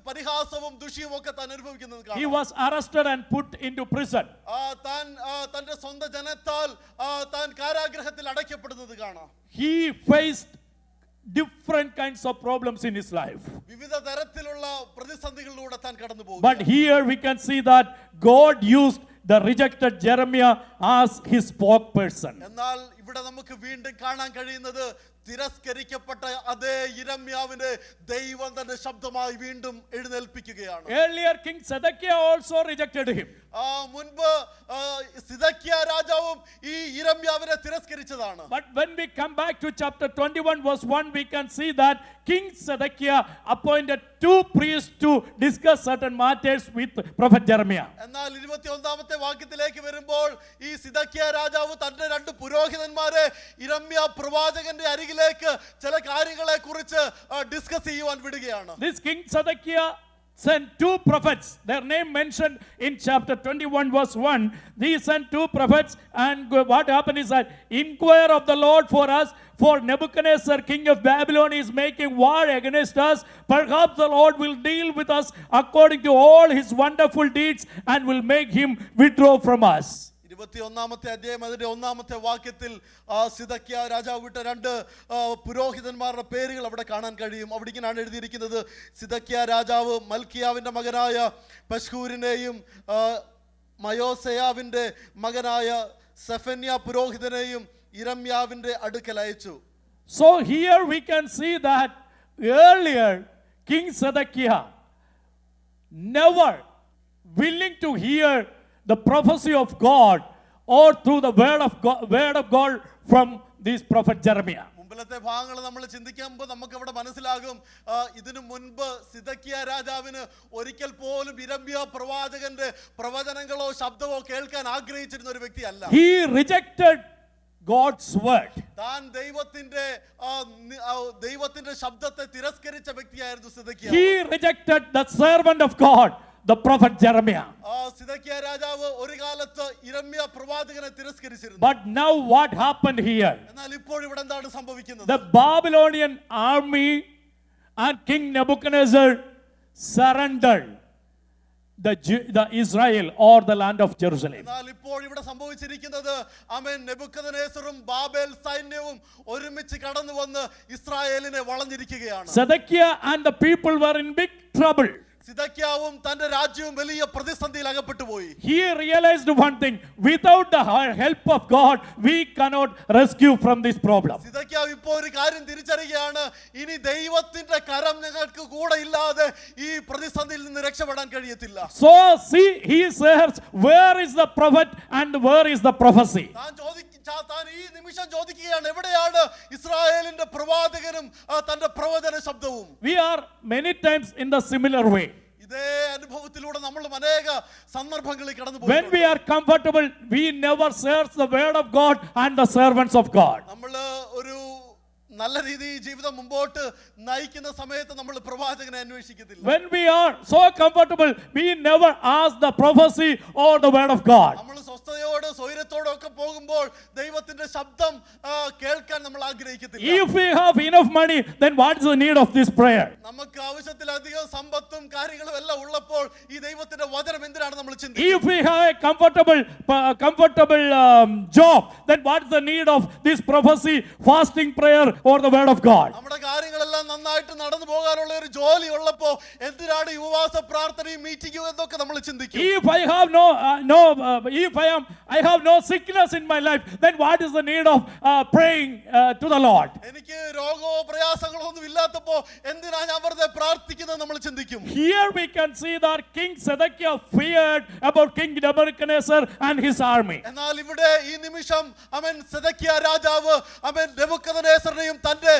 പരിഹാസവും ദുഷിയും ഒക്കെ താൻ അനുഭവിക്കുന്നത് കാണാം. He was arrested and put into prison. താൻ തന്റെ സ്വന്തം ജനത്താൽ താൻ കാരാഗൃഹത്തിൽ അടയ്ക്കപ്പെടുന്നത് കാണാം. He faced different kinds of problems in his life. വിവിധ തരത്തിലുള്ള പ്രതിസന്ധികളിലൂടെ താൻ കടന്നു പോകും. But here we can see that God used the rejected Jeremiah as his spokesperson. എന്നാൽ ഇവിടെ നമുക്ക് വീണ്ടും കാണാൻ കഴിയുന്നത് തിരസ്കരിക്കപ്പെട്ട അതേ യിരെമ്യാവിനെ ദൈവം തന്റെ ശബ്ദമായി വീണ്ടും എഴുന്നേൽപ്പിക്കുകയാണ്. Earlier King Zedekiah also rejected him. മുൻപ് സിദക്കിയ രാജാവും ഈ യിരെമ്യാവിനെ തിരസ്കരിച്ചതാണ്. But when we come back to chapter 21 verse 1, we can see that King Zedekiah appointed 2 priests to discuss certain matters with prophet Jeremiah. എന്നാൽ 21ാമത്തെ വാക്യത്തിലേക്ക് വരുമ്പോൾ ഈ സിദക്കിയ രാജാവ് തന്റെ 2 പുരോഹിതന്മാരെ യിരെമ്യാ പ്രവാചകന്റെ അരികിലേക്ക് ചില കാര്യങ്ങളെ കുറിച്ച് ഡിസ്കസ് ചെയ്യുവാൻ വിടുകയാണ്. This King Zedekiah sent two prophets, their name mentioned in chapter 21 verse 1. He sent two prophets, and what happened is that, inquire of the Lord for us, for Nebuchadnezzar king of Babylon is making war against us. Perhaps the Lord will deal with us according to all his wonderful deeds and will make him withdraw from us. 21-ാമത്തെ അധ്യായം അതിന്റെ 1-ാമത്തെ വാക്യത്തിൽ സിദക്കിയ രാജാവ് വിട്ട രണ്ട് പുരോഹിതന്മാരുടെ പേരുകൾ അവിടെ കാണാൻ കഴിയും. അവിടെ ഇങ്ങനെയാണ് എഴുതിയിരിക്കുന്നത്: സിദക്കിയ രാജാവ് മൽക്കിയാവിന്റെ മകനായ പശ്ഹൂരിനെയും മയോസയാവിന്റെ മകനായ സെഫന്യ പുരോഹിതനെയും ഇരമ്യാവിന്റെ അടുക്കൽ അയച്ചു. So here we can see that earlier King Zedekiah never willing to hear the prophecy of God or through the word of God from this prophet Jeremiah. മുമ്പിലത്തെ ഭാഗങ്ങൾ നമ്മൾ ചിന്തിക്കുമ്പോൾ നമുക്ക് അവിടെ മനസ്സിലാകും, ഇതിനു മുൻപ് സിദക്കിയ രാജാവിന് ഒരിക്കൽ പോലും ഇരമ്യാ പ്രവാചകന്റെ പ്രവചനങ്ങളോ ശബ്ദമോ കേൾക്കാൻ ആഗ്രഹിച്ചിരുന്ന ഒരു വ്യക്തിയല്ല. He rejected God's word. താൻ ദൈവത്തിന്റെ ശബ്ദത്തെ തിരസ്കരിച്ച വ്യക്തിയായിരുന്നു സിദക്കിയ. He rejected the servant of God, the prophet Jeremiah. സിദക്കിയ രാജാവ് ഒരു കാലത്ത് ഇരമ്യാ പ്രവാചകനെ തിരസ്കരിച്ചിരുന്നു. But now what happened here? എന്നാൽ ഇപ്പോൾ ഇവിടെ എന്താണ് സംഭവിക്കുന്നത്? The Babylonian army and King Nebuchadnezzar surrendered the Israel or the land of Jerusalem. എന്നാൽ ഇപ്പോൾ ഇവിടെ സംഭവിച്ചിരിക്കുന്നത്, ആമേൻ, നെബൂഖദ്നേസറും ബാബേൽ സൈന്യവും ഒരുമിച്ച് കടന്നു വന്ന് ഇസ്രായേലിനെ വളഞ്ഞിരിക്കുകയാണ്. Zedekiah and the people were in big trouble. സിദക്കിയാവും തന്റെ രാജ്യവും വലിയ പ്രതിസന്ധിയിൽ അകപ്പെട്ടു പോയി. He realized one thing: without the help of God we cannot rescue from this problem. സിദക്കിയാവ് ഇപ്പോൾ ഒരു കാര്യം തിരിച്ചറിയുകയാണ്, ഇനി ദൈവത്തിന്റെ കരം ഞങ്ങൾക്ക് കൂടെ ഇല്ലാതെ ഈ പ്രതിസന്ധിയിൽ നിന്ന് രക്ഷപ്പെടാൻ കഴിയത്തില്ല. So see, he says, where is the prophet and where is the prophecy? താൻ ഈ നിമിഷം ചോദിക്കുകയാണ്, എവിടെയാണ് ഇസ്രായേലിന്റെ പ്രവാചകനും തന്റെ പ്രവചന ശബ്ദവും? We are many times in the similar way. ഇതേ അനുഭവത്തിലൂടെ നമ്മൾ അനേക സന്ദർഭങ്ങളിൽ കടന്നു When we പോകുന്നു. are comfortable, we never search the word of God and the servants of God. നമ്മൾ ഒരു നല്ല രീതിയിൽ ജീവിതം മുമ്പോട്ട് നയിക്കുന്ന സമയത്ത് നമ്മൾ പ്രവാചകനെ അന്വേഷിക്കത്തില്ല. When we are so comfortable, we never ask the prophecy or the word of God. നമ്മൾ സ്വസ്ഥതയോട് സ്വൈരത്തോടെ ഒക്കെ പോകുമ്പോൾ ദൈവത്തിന്റെ ശബ്ദം കേൾക്കാൻ നമ്മൾ ആഗ്രഹിക്കത്തില്ല. If we have enough money, then what is the need of this prayer? നമുക്ക് ആവശ്യത്തിലധികം സമ്പത്തും കാര്യങ്ങളും എല്ലാം ഉള്ളപ്പോൾ ഈ ദൈവത്തിന്റെ വചനം എന്തിനാണ് നമ്മൾ If ചിന്തിക്കുന്നത്? we have a comfortable job, then what is the need of this prophecy, fasting, prayer, or the word of God? നമ്മുടെ കാര്യങ്ങളെല്ലാം നന്നായിട്ട് നടന്നു പോകാനുള്ള ഒരു ജോലി ഉള്ളപ്പോൾ എന്തിനാണ് ഈ ഉപവാസ പ്രാർത്ഥനയും മീറ്റിംഗും എന്നൊക്കെ നമ്മൾ ചിന്തിക്കും. If I have I have no sickness in my life, then what is the need of praying to the Lord? എനിക്ക് രോഗമോ പ്രയാസങ്ങളോ ഒന്നും ഇല്ലാത്തപ്പോൾ എന്തിനാ ഞാൻ വെറുതെ പ്രാർത്ഥിക്കുന്നത് നമ്മൾ ചിന്തിക്കും. Here we can see that King Zedekiah feared about King Nebuchadnezzar and his army. എന്നാൽ ഇവിടെ ഈ നിമിഷം അവൻ സിദക്കിയ രാജാവ് അവൻ നെബൂഖദ്നേസറിനെയും തന്റെ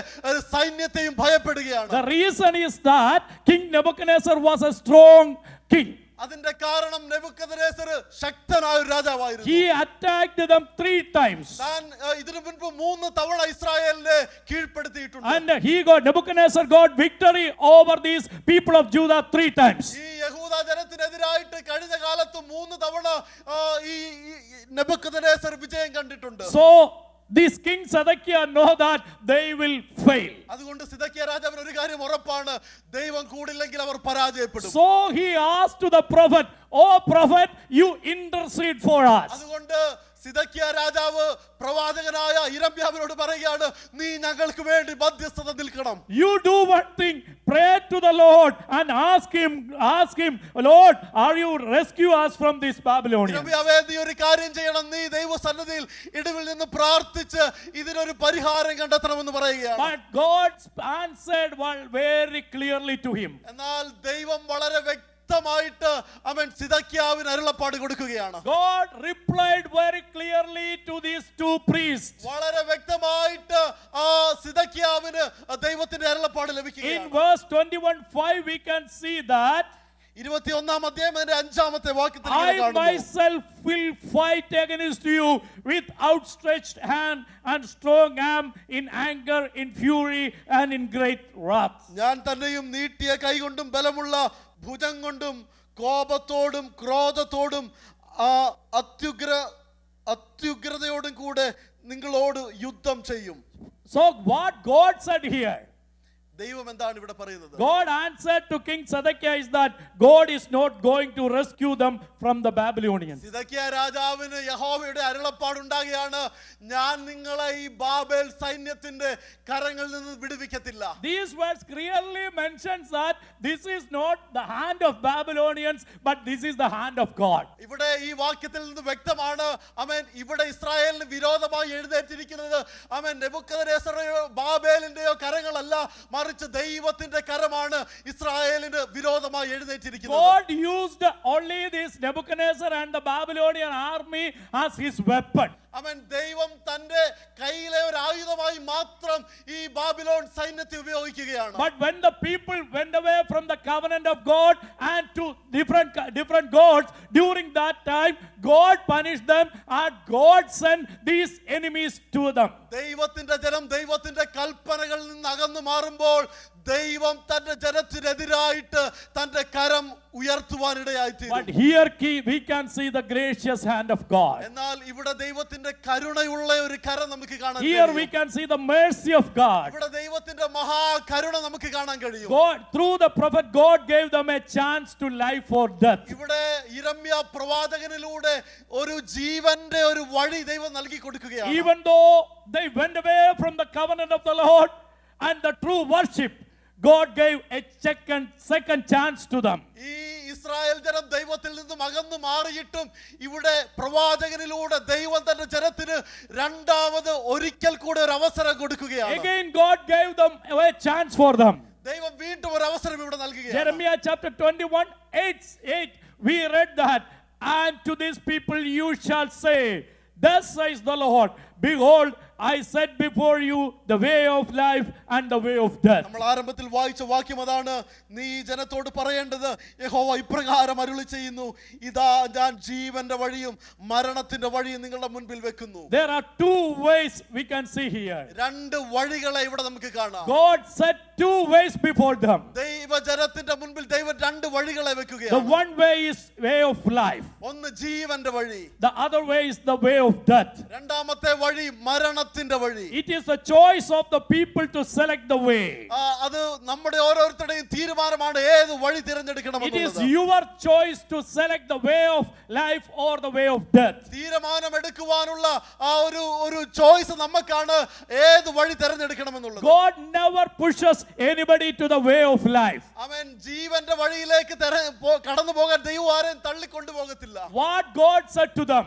സൈന്യത്തെയും ഭയപ്പെടുകയാണ്. The reason is that King Nebuchadnezzar was a strong king. അതിന്റെ കാരണം നെബൂഖദ്നേസർ ശക്തനായ ഒരു രാജാവായിരുന്നു. He attacked them 3 times. താൻ ഇതിനു മുൻപ് 3 തവണ ഇസ്രായേലിനെ കീഴ്പ്പെടുത്തിയിട്ടുണ്ട്. And Nebuchadnezzar got victory over these people of Judah 3 times. ഈ യഹൂദ ജനത്തിനെതിരായിട്ട് കഴിഞ്ഞ കാലത്ത് 3 തവണ ഈ നെബൂഖദ്നേസർ വിജയം കണ്ടിട്ടുണ്ട്. So this King Zedekiah know that they will fail. അതുകൊണ്ട് സിദക്കിയ രാജാവിന് ഒരു കാര്യം ഉറപ്പാണ്, ദൈവം കൂടില്ലെങ്കിൽ അവർ പരാജയപ്പെടും. So he asked to the prophet, "Oh prophet, you intercede for us." അതുകൊണ്ട് സിദക്കിയ രാജാവ് പ്രവാചകനായ ഇരമ്യാവിനോട് പറയുകയാണ്, നീ ഞങ്ങൾക്ക് വേണ്ടി മധ്യസ്ഥത നിൽക്കണം. You do one thing, pray to the Lord and ask him, Lord, are you rescue us from this Babylonians? ഇരമ്യാവേ, നീ ഒരു കാര്യം ചെയ്യണം, നീ ദൈവസന്നിധിയിൽ ഇടവിൽ നിന്ന് പ്രാർത്ഥിച്ച് ഇതിനൊരു പരിഹാരം കണ്ടെത്തണമെന്ന് പറയുകയാണ്. But God answered very clearly to him. എന്നാൽ ദൈവം വളരെ വ്യക്തമായിട്ട് അവൻ സിദക്കിയാവിന് അരുളപ്പാട് കൊടുക്കുകയാണ്. God replied very clearly to these 2 priests. വളരെ വ്യക്തമായിട്ട് സിദക്കിയാവിന് ദൈവത്തിന്റെ അരുളപ്പാട് In ലഭിക്കുകയാണ്. verse 21:5 we can see that 21-ാം അധ്യായം അതിന്റെ 5-ാമത്തെ വാക്യത്തിൽ I myself will fight against you with outstretched hand and strong arm, in anger, in fury, and in great wrath. ഞാൻ തന്നെയും നീട്ടിയ കൈകൊണ്ടും ബലമുള്ള ഭുജം കൊണ്ടും കോപത്തോടും ക്രോധത്തോടും അത്യുഗ്രതയോടും കൂടെ നിങ്ങളോട് യുദ്ധം ചെയ്യും. So what God said here, ദൈവം എന്താണ് ഇവിടെ പറയുന്നത്? God answered to King Zedekiah is that God is not going to rescue them from the Babylonians. സിദക്കിയ രാജാവിന് യഹോവയുടെ അരുളപ്പാടുണ്ടാകുകയാണ്, ഞാൻ നിങ്ങളെ ഈ ബാബേൽ സൈന്യത്തിന്റെ കരങ്ങളിൽ നിന്ന് വിടുവിക്കത്തില്ല. These words clearly mentions that this is not the hand of Babylonians, but this is the hand of God. ഇവിടെ ഈ വാക്യത്തിൽ നിന്ന് വ്യക്തമാണ്, ആമേൻ, ഇവിടെ ഇസ്രായേലിന് വിരോധമായി എഴുന്നേറ്റിരിക്കുന്നത് ആമേൻ നെബൂഖദ്നേസറിന്റെയോ ബാബേലിന്റെയോ കരങ്ങളല്ല, മറിച്ച് ദൈവത്തിന്റെ കരമാണ് ഇസ്രായേലിന് വിരോധമായി എഴുന്നേറ്റിരിക്കുന്നത്. God used only this Nebuchadnezzar and the Babylonian army as his weapon. അവൻ ദൈവം തന്റെ കയ്യിലെ ഒരു ആയുധമായി മാത്രം ഈ ബാബിലോൺ സൈന്യത്തെ ഉപയോഗിക്കുകയാണ്. But when the people went away from the covenant of God and to different gods, during that time God punished them and God sent these enemies to them. ദൈവത്തിന്റെ ജനം ദൈവത്തിന്റെ കൽപ്പനകളിൽ നിന്ന് അകന്നു മാറുമ്പോൾ ദൈവം തന്റെ ജനത്തിനെതിരായിട്ട് തന്റെ കരം ഉയർത്തുവാനിടയായിത്തീരും. But here we can see the gracious hand of God. എന്നാൽ ഇവിടെ ദൈവത്തിന്റെ കരുണയുള്ള ഒരു കരം നമുക്ക് കാണാൻ കഴിയും. Here we can see the mercy of God. ഇവിടെ ദൈവത്തിന്റെ മഹാകരുണ നമുക്ക് കാണാൻ കഴിയും. God, through the prophet, God gave them a chance to life or death. ഇവിടെ യിരെമ്യാ പ്രവാചകനിലൂടെ ഒരു ജീവന്റെ ഒരു വഴി ദൈവം നൽകി കൊടുക്കുകയാണ്. Even though they went away from the covenant of the Lord and the true worship, God gave a second chance to them. ഈ Israel ജനം ദൈവത്തിൽ നിന്നും അകന്നു മാറിയിട്ടും ഇവിടെ പ്രവാചകനിലൂടെ ദൈവം തന്റെ ജനത്തിന് രണ്ടാമത് ഒരിക്കൽ കൂടെ ഒരു അവസരം കൊടുക്കുകയാണ്. Again God gave them a chance for them. ദൈവം വീണ്ടും ഒരു അവസരം ഇവിടെ നൽകുകയാണ്. Jeremiah chapter 21:8 we read that, and to these people you shall say, thus says the Lord, behold, I set before you the way of life and the way of death. നമ്മൾ ആരംഭത്തിൽ വായിച്ച വാക്യം അതാണ്, നീ ജനത്തോട് പറയേണ്ടത് യഹോവ ഇപ്രകാരം അരുളി ചെയ്യുന്നു, ഇതാ ഞാൻ ജീവന്റെ വഴിയും മരണത്തിന്റെ വഴിയും നിങ്ങളുടെ മുൻപിൽ വെക്കുന്നു. There are two ways we can see here. രണ്ട് വഴികളെ ഇവിടെ നമുക്ക് കാണാം. God set two ways before them. ദൈവജനത്തിന്റെ മുൻപിൽ ദൈവം രണ്ട് വഴികളെ The വെക്കുകയാണ്. one way is way of life. ഒന്ന് ജീവന്റെ വഴി, The other way is the way of death. രണ്ടാമത്തെ വഴി മരണത്തിന്റെ വഴി. It is the choice of the people to select the way. അത് നമ്മുടെ ഓരോരുത്തരുടെയും തീരുമാനമാണ് ഏത് വഴി തിരഞ്ഞെടുക്കണം It is എന്നുള്ളത്. your choice to select the way of life or the way of death. തീരുമാനമെടുക്കുവാനുള്ള ആ ഒരു ചോയ്സ് നമുക്കാണ് ഏത് വഴി തിരഞ്ഞെടുക്കണം എന്നുള്ളത്. God never pushes anybody to the way of life. അവൻ ജീവന്റെ വഴിയിലേക്ക് കടന്നു പോകാൻ ദൈവം ആരെയും തള്ളിക്കൊണ്ടു പോകത്തില്ല. What God said to them,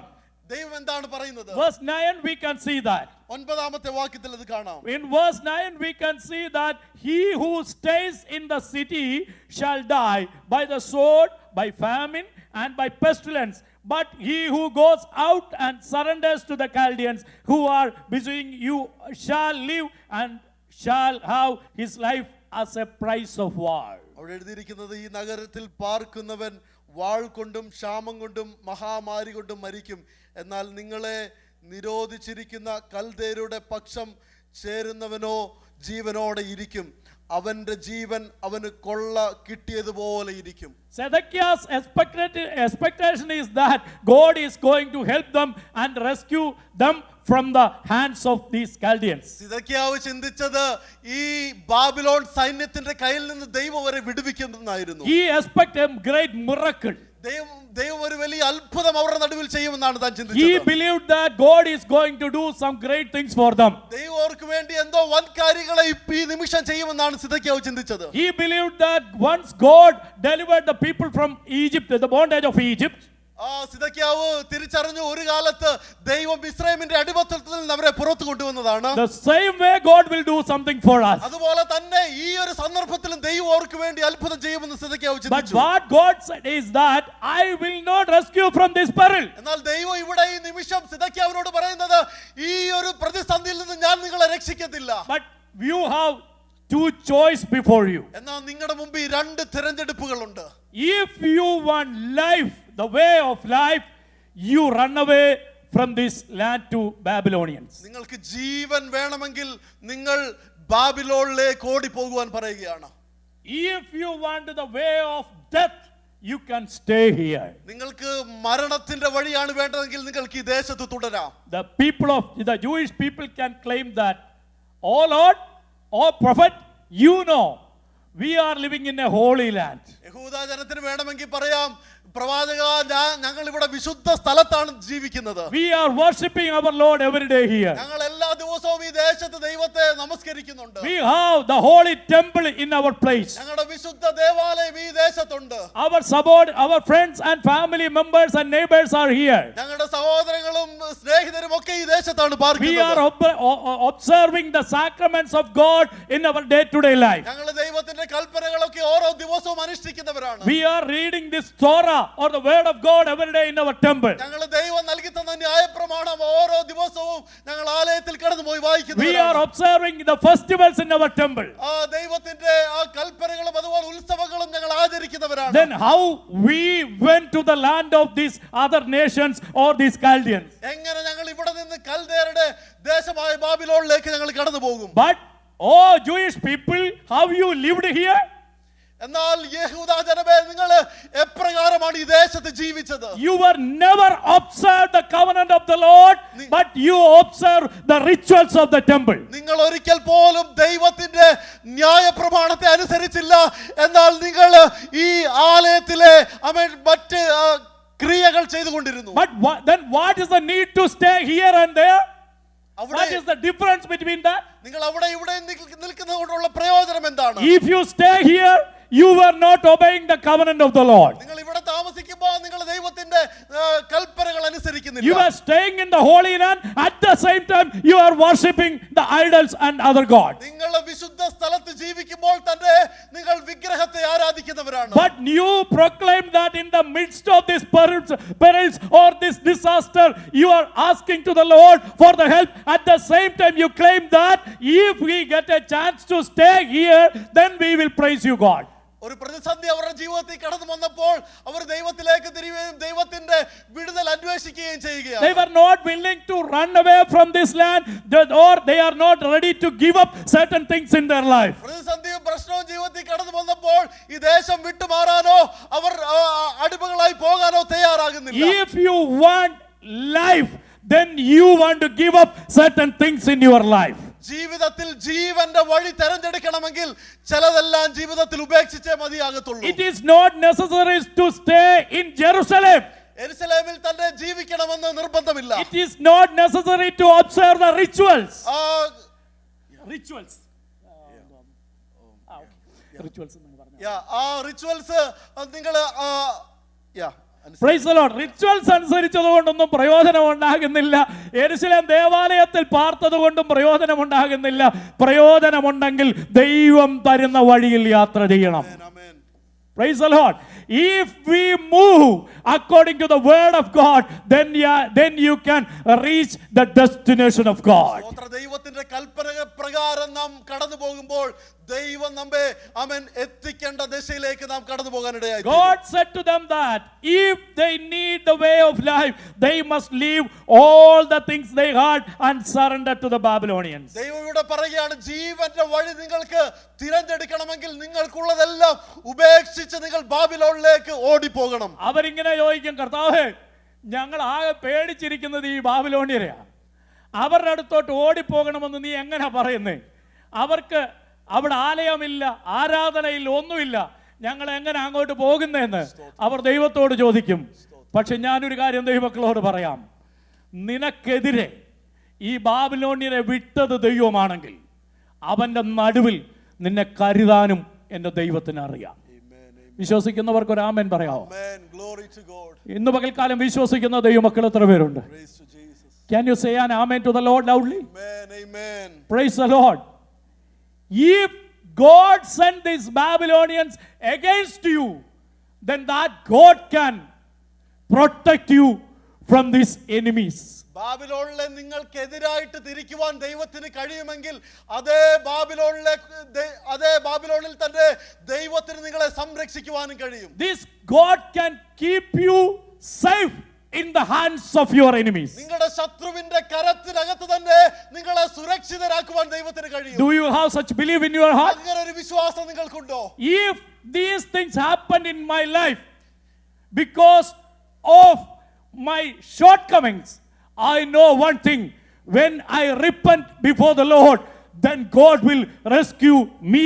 ദൈവം എന്താണ് പറയുന്നത്? verse 9 we can see that. ഒൻപതാമത്തെ വാക്യത്തിൽ അത് കാണാം. In verse 9 we can see that he who stays in the city shall die by the sword, by famine and by pestilence. But he who goes out and surrenders to the Chaldeans who are besieging you shall live and shall have his life as a price of war. അവിടെ എഴുതിയിരിക്കുന്നത്, ഈ നഗരത്തിൽ പാർക്കുന്നവൻ വാൾ കൊണ്ടും ക്ഷാമം കൊണ്ടും മഹാമാരി കൊണ്ടും മരിക്കും, എന്നാൽ നിങ്ങളെ നിരോധിച്ചിരിക്കുന്ന കൽദേരുടെ പക്ഷം ചേരുന്നവനോ ജീവനോടെ ഇരിക്കും, അവന്റെ ജീവൻ അവന് കൊള്ള കിട്ടിയതുപോലെ ഇരിക്കും. Zedekiah's expectation is that God is going to help them and rescue them from the hands of these Chaldeans. സിദക്കിയാവ് ചിന്തിച്ചത് ഈ ബാബിലോൺ സൈന്യത്തിന്റെ കയ്യിൽ നിന്ന് ദൈവം അവരെ വിടുവിക്കുമെന്നായിരുന്നു. He expected a great miracle. ദൈവം ഒരു വലിയ അത്ഭുതം അവരുടെ നടുവിൽ ചെയ്യുമെന്നാണ് താൻ He ചിന്തിച്ചത്. believed that God is going to do some great things for them. ദൈവം അവർക്ക് വേണ്ടി എന്തോ വൻ കാര്യങ്ങളെ ഈ നിമിഷം ചെയ്യുമെന്നാണ് സിദക്കിയാവ് ചിന്തിച്ചത്. He believed that once God delivered the people from Egypt, the bondage of Egypt, സിദക്കിയാവ് തിരിച്ചറിഞ്ഞു, ഒരു കാലത്ത് ദൈവം മിസ്രൈമിന്റെ അടിമത്തത്തിൽ നിന്ന് അവരെ പുറത്തു കൊണ്ടുവന്നതാണ്. the same way God will do something for us. അതുപോലെ തന്നെ ഈ ഒരു സന്ദർഭത്തിലും ദൈവം അവർക്ക് വേണ്ടി അത്ഭുതം ചെയ്യുമെന്ന് സിദക്കിയാവ് But ചിന്തിച്ചു. what God said is that I will not rescue from this peril. എന്നാൽ ദൈവം ഇവിടെ ഈ നിമിഷം സിദക്കിയാവിനോട് പറയുന്നത്, ഈ ഒരു പ്രതിസന്ധിയിൽ നിന്ന് ഞാൻ നിങ്ങളെ രക്ഷിക്കത്തില്ല. But you have two choice before you. എന്നാൽ നിങ്ങളുടെ മുമ്പിൽ രണ്ട് തിരഞ്ഞെടുപ്പുകളുണ്ട്. If you want life, the way of life, you run away from this land to Babylonians. നിങ്ങൾക്ക് ജീവൻ വേണമെങ്കിൽ നിങ്ങൾ ബാബിലോണിലേക്ക് ഓടി പോകുവാൻ പറയുകയാണ്. if you want the way of death, you can stay here. നിങ്ങൾക്ക് മരണത്തിന്റെ വഴിയാണ് വേണ്ടതെങ്കിൽ നിങ്ങൾക്ക് ഈ ദേശത്ത് തുടരാം. The people of the Jewish people can claim that, oh Lord, oh prophet, you know, we are living in a holy land. യഹൂദ ജനത്തിന് വേണമെങ്കിൽ പറയാം, പ്രവാചക, ഞങ്ങൾ ഇവിടെ വിശുദ്ധ സ്ഥലത്താണ് ജീവിക്കുന്നത്. We are worshiping our Lord every day here. ഞങ്ങൾ എല്ലാ ദിവസവും ഈ ദേശത്ത് ദൈവത്തെ നമസ്കരിക്കുന്നുണ്ട്. We have the holy temple in our place. ഞങ്ങളുടെ വിശുദ്ധ ദേവാലയം ഈ ദേശത്തുണ്ട്. Our friends and family members and neighbors are here. ഞങ്ങളുടെ സഹോദരങ്ങളും സ്നേഹിതരും ഒക്കെ ഈ ദേശത്താണ് We പാർക്കുന്നത്. are observing the sacraments of God in our day-to-day life. ഞങ്ങൾ ദൈവത്തിന്റെ കൽപ്പനകളൊക്കെ ഓരോ ദിവസവും അനുഷ്ഠിക്കുന്നവരാണ്. We are reading this Torah or the word of God every day in our temple. ഞങ്ങൾ ദൈവം നൽകി തന്ന ന്യായപ്രമാണം ഓരോ ദിവസവും ഞങ്ങൾ ആലയത്തിൽ കടന്നുപോയി We വായിക്കുന്നവരാണ്. are observing the festivals in our temple. ആ ദൈവത്തിന്റെ ആ കൽപ്പനകളും അതുപോലെ ഉത്സവങ്ങളും ഞങ്ങൾ ആചരിക്കുന്നവരാണ്. Then how we went to the land of these other nations or these Chaldeans? എങ്ങനെ ഞങ്ങൾ ഇവിടെ നിന്ന് കൽദേയരുടെ ദേശമായ ബാബിലോണിലേക്ക് ഞങ്ങൾ കടന്നു പോകും? But oh Jewish people, how you lived here? എന്നാൽ യഹൂദ ജനമേ, നിങ്ങൾ എപ്രകാരമാണ് ഈ ദേശത്ത് ജീവിച്ചത്? You were never observed the covenant of the Lord, but you observed the rituals of the temple. നിങ്ങൾ ഒരിക്കൽ പോലും ദൈവത്തിന്റെ ന്യായപ്രമാണത്തെ അനുസരിച്ചില്ല. എന്നാൽ നിങ്ങൾ ഈ ആലയത്തിലെ മറ്റ് ക്രിയകൾ ചെയ്തുകൊണ്ടിരുന്നു. But then what is the need to stay here and there? അവിടെ What is the difference between that? നിങ്ങൾ അവിടെ ഇവിടെ നിൽക്കുന്നത് കൊണ്ടുള്ള പ്രയോജനം എന്താണ്? If you stay here, you were not obeying the covenant of the Lord. നിങ്ങൾ ഇവിടെ താമസിക്കുമ്പോൾ നിങ്ങൾ ദൈവത്തിന്റെ കൽപ്പനകൾ അനുസരിക്കുന്നില്ല. You are staying in the holy land, at the same time you are worshipping the idols and other gods. നിങ്ങൾ വിശുദ്ധ സ്ഥലത്ത് ജീവിക്കുമ്പോൾ തന്നെ നിങ്ങൾ വിഗ്രഹത്തെ ആരാധിക്കുന്നവരാണ്. But you proclaim that in the midst of this perils or this disaster, you are asking to the Lord for the help. At the same time you claim that if we get a chance to stay here, then we will praise you, God. ഒരു പ്രതിസന്ധി അവരുടെ ജീവിതത്തിൽ കടന്നു വന്നപ്പോൾ അവർ ദൈവത്തിലേക്ക് തിരിയുകയും ദൈവത്തിന്റെ വിടുതൽ അന്വേഷിക്കുകയും ചെയ്യുകയാണ്. They were not willing to run away from this land, or they are not ready to give up certain things in their life. പ്രതിസന്ധിയും പ്രശ്നവും ജീവിതത്തിൽ കടന്നു വന്നപ്പോൾ ഈ ദേശം വിട്ടുമാറാനോ അവർ അടിമകളായി പോകാനോ തയ്യാറാകുന്നില്ല. If you want life, then you want to give up certain things in your life. ജീവിതത്തിൽ ജീവന്റെ വഴി തെരഞ്ഞെടുക്കണമെങ്കിൽ ചിലതെല്ലാം ജീവിതത്തിൽ ഉപേക്ഷിച്ചേ മതിയാകത്തുള്ളൂ. It is not necessary to stay in Jerusalem. യെരുശലേമിൽ തന്നെ ജീവിക്കണമെന്ന് നിർബന്ധമില്ല. It is not necessary to observe the rituals. Rituals. Rituals എന്ന് പറഞ്ഞു. ആ റിച്വൽസ് നിങ്ങൾ Praise the Lord. Rituals അനുസരിച്ചതുകൊണ്ടൊന്നും പ്രയോജനം ഉണ്ടാകുന്നില്ല. യെരുശലേം ദേവാലയത്തിൽ പാർത്തത് കൊണ്ടും പ്രയോജനം ഉണ്ടാകുന്നില്ല. പ്രയോജനമുണ്ടെങ്കിൽ ദൈവം തരുന്ന വഴിയിൽ യാത്ര ചെയ്യണം. Praise the Lord. If we move according to the word of God, then you can reach the destination of God. ദൈവത്തിന്റെ കൽപ്പന പ്രകാരം നാം കടന്നു പോകുമ്പോൾ ദൈവം നമ്മെ എത്തിക്കേണ്ട ദിശയിലേക്ക് നാം കടന്നു പോകാനിടയായി. God said to them that if they need the way of life, they must leave all the things they had and surrender to the Babylonians. ദൈവം ഇവിടെ പറയുകയാണ്, ജീവന്റെ വഴി നിങ്ങൾക്ക് തിരഞ്ഞെടുക്കണമെങ്കിൽ നിങ്ങൾക്കുള്ളതെല്ലാം ഉപേക്ഷിച്ച് നിങ്ങൾ ബാബിലോണിലേക്ക് ഓടിപ്പോകണം. അവരിങ്ങനെ ചോദിക്കും, കർത്താവേ, ഞങ്ങൾ ആകെ പേടിച്ചിരിക്കുന്നത് ഈ ബാബിലോണിയരെയാണ്. അവരുടെ അടുത്തോട്ട് ഓടിപ്പോകണമെന്ന് നീ എങ്ങനെ പറയുന്നേ? അവർക്ക് അവിടെ ആലയമില്ല, ആരാധനയില്ല, ഒന്നുമില്ല. ഞങ്ങൾ എങ്ങനെ അങ്ങോട്ട് പോകുന്നതെന്ന് അവർ ദൈവത്തോട് ചോദിക്കും. പക്ഷെ ഞാനൊരു കാര്യം ദൈവമക്കളോട് പറയാം, നിനക്കെതിരെ ഈ ബാബിലോണിയരെ വിട്ടത് ദൈവമാണെങ്കിൽ അവന്റെ നടുവിൽ നിന്നെ കരുതാനും എൻ്റെ ദൈവത്തിന് അറിയാം. വിശ്വസിക്കുന്നവർക്ക് ഒരു ആമേൻ പറയാമോ? ഇന്ന് പകൽക്കാലം വിശ്വസിക്കുന്ന ദൈവമക്കൾ എത്ര പേരുണ്ട്? Can you say an amen to the Lord loudly? Amen, amen. Praise the Lord. If God sent these Babylonians against you, then that God can protect you from these enemies. ബാബിലോണിലെ നിങ്ങൾക്കെതിരായിട്ട് തിരിക്കുവാൻ ദൈവത്തിന് കഴിയുമെങ്കിൽ അതേ ബാബിലോണിൽ തന്നെ ദൈവത്തിന് നിങ്ങളെ സംരക്ഷിക്കുവാനും കഴിയും. This God can keep you safe in in the hands of your enemies. നിങ്ങളുടെ ശത്രുവിന്റെ കരത്തിനകത്ത് തന്നെ നിങ്ങളെ സുരക്ഷിതരാക്കുവാൻ ദൈവത്തിന് കഴിയും. Do you have such belief in your heart? അങ്ങനെ ഒരു വിശ്വാസം നിങ്ങൾക്കുണ്ടോ? If these things happened in my life because of my shortcomings, I know one thing: when I repent before the Lord, then God will rescue me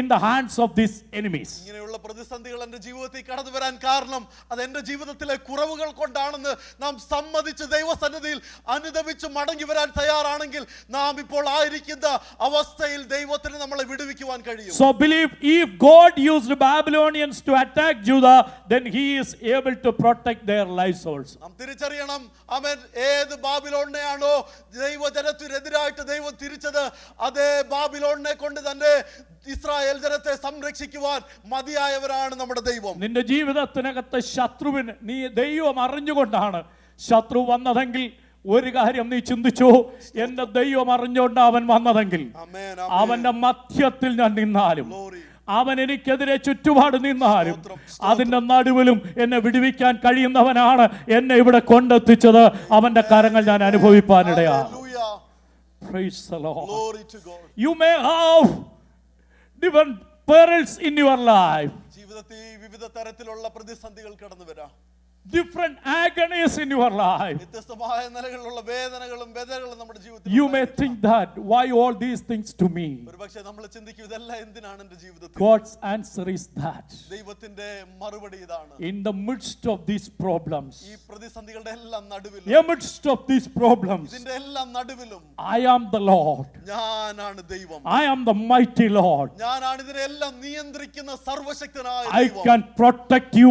in the hands of these enemies. ഇങ്ങനെയുള്ള പ്രതിസന്ധികൾ എൻ്റെ ജീവിതത്തിൽ കടന്നു വരാൻ കാരണം അത് എൻ്റെ ജീവിതത്തിലെ കുറവുകൾ കൊണ്ടാണെന്ന് നാം സമ്മതിച്ച് ദൈവസന്നിധിയിൽ അനുദപിച്ച് മടങ്ങി വരാൻ തയ്യാറാണെങ്കിൽ നാം ഇപ്പോൾ ആയിരിക്കുന്ന അവസ്ഥയിൽ ദൈവത്തിന് നമ്മളെ വിടുവിക്കുവാൻ കഴിയും. So believe, if God used Babylonians to attack Judah, then he is able to protect their lives also. നാം തിരിച്ചറിയണം, ആമേൻ, ഏത് ബാബിലോണിനെയാണോ ദൈവജനത്തിനെതിരായിട്ട് ദൈവം തിരിച്ചത്, അതേ ബാബിലോണിനെ കൊണ്ട് തന്നെ ഇസ്രായേൽ ജനത്തെ സംരക്ഷിക്കുവാൻ മതിയായവരാണ് നമ്മുടെ ദൈവം. നിന്റെ ജീവിതത്തിനകത്ത് ശത്രുവിന് നീ ദൈവം അറിഞ്ഞുകൊണ്ടാണ് ശത്രു വന്നതെങ്കിൽ ഒരു കാര്യം നീ ചിന്തിച്ചു, എന്റെ ദൈവം അറിഞ്ഞുകൊണ്ട് അവൻ വന്നതെങ്കിൽ ആമേൻ, അവന്റെ മധ്യത്തിൽ ഞാൻ നിന്നാലും അവൻ എനിക്കെതിരെ ചുറ്റുപാട് നിന്നാലും അതിന്റെ നടുവിലും എന്നെ വിടുവിക്കാൻ കഴിയുന്നവനാണ് എന്നെ ഇവിടെ കൊണ്ടെത്തിച്ചത്. അവന്റെ കരങ്ങൾ ഞാൻ അനുഭവിപ്പാനിടയാണ്. Praise the Lord. Glory to God. You may have different perils in your life, ജീവിതത്തിൽ വിവിധ തരത്തിലുള്ള പ്രതിസന്ധികൾ കടന്നു വരാം. different agonies in your life. വ്യത്യസ്തമായ നിലകളിലുള്ള വേദനകളും വ്യതകളും നമ്മുടെ ജീവിതത്തിൽ You may think that, why all these things to me? ഒരുപക്ഷേ നമ്മൾ ചിന്തിക്കും, ഇതെല്ലാം എന്തിനാണ് എൻ്റെ ജീവിതത്തിൽ? God's answer is that ദൈവത്തിന്റെ മറുപടി ഇതാണ്. in the midst of these problems, ഈ പ്രതിസന്ധികളുടെ എല്ലാം നടുവിലും, in the midst of these problems, ഇതിന്റെ എല്ലാം നടുവിലും I am the Lord. ഞാനാണ് ദൈവം. I am the mighty Lord. ഞാനാണ് ഇതിനെല്ലാം നിയന്ത്രിക്കുന്ന സർവശക്തനായ I ദൈവം. can protect you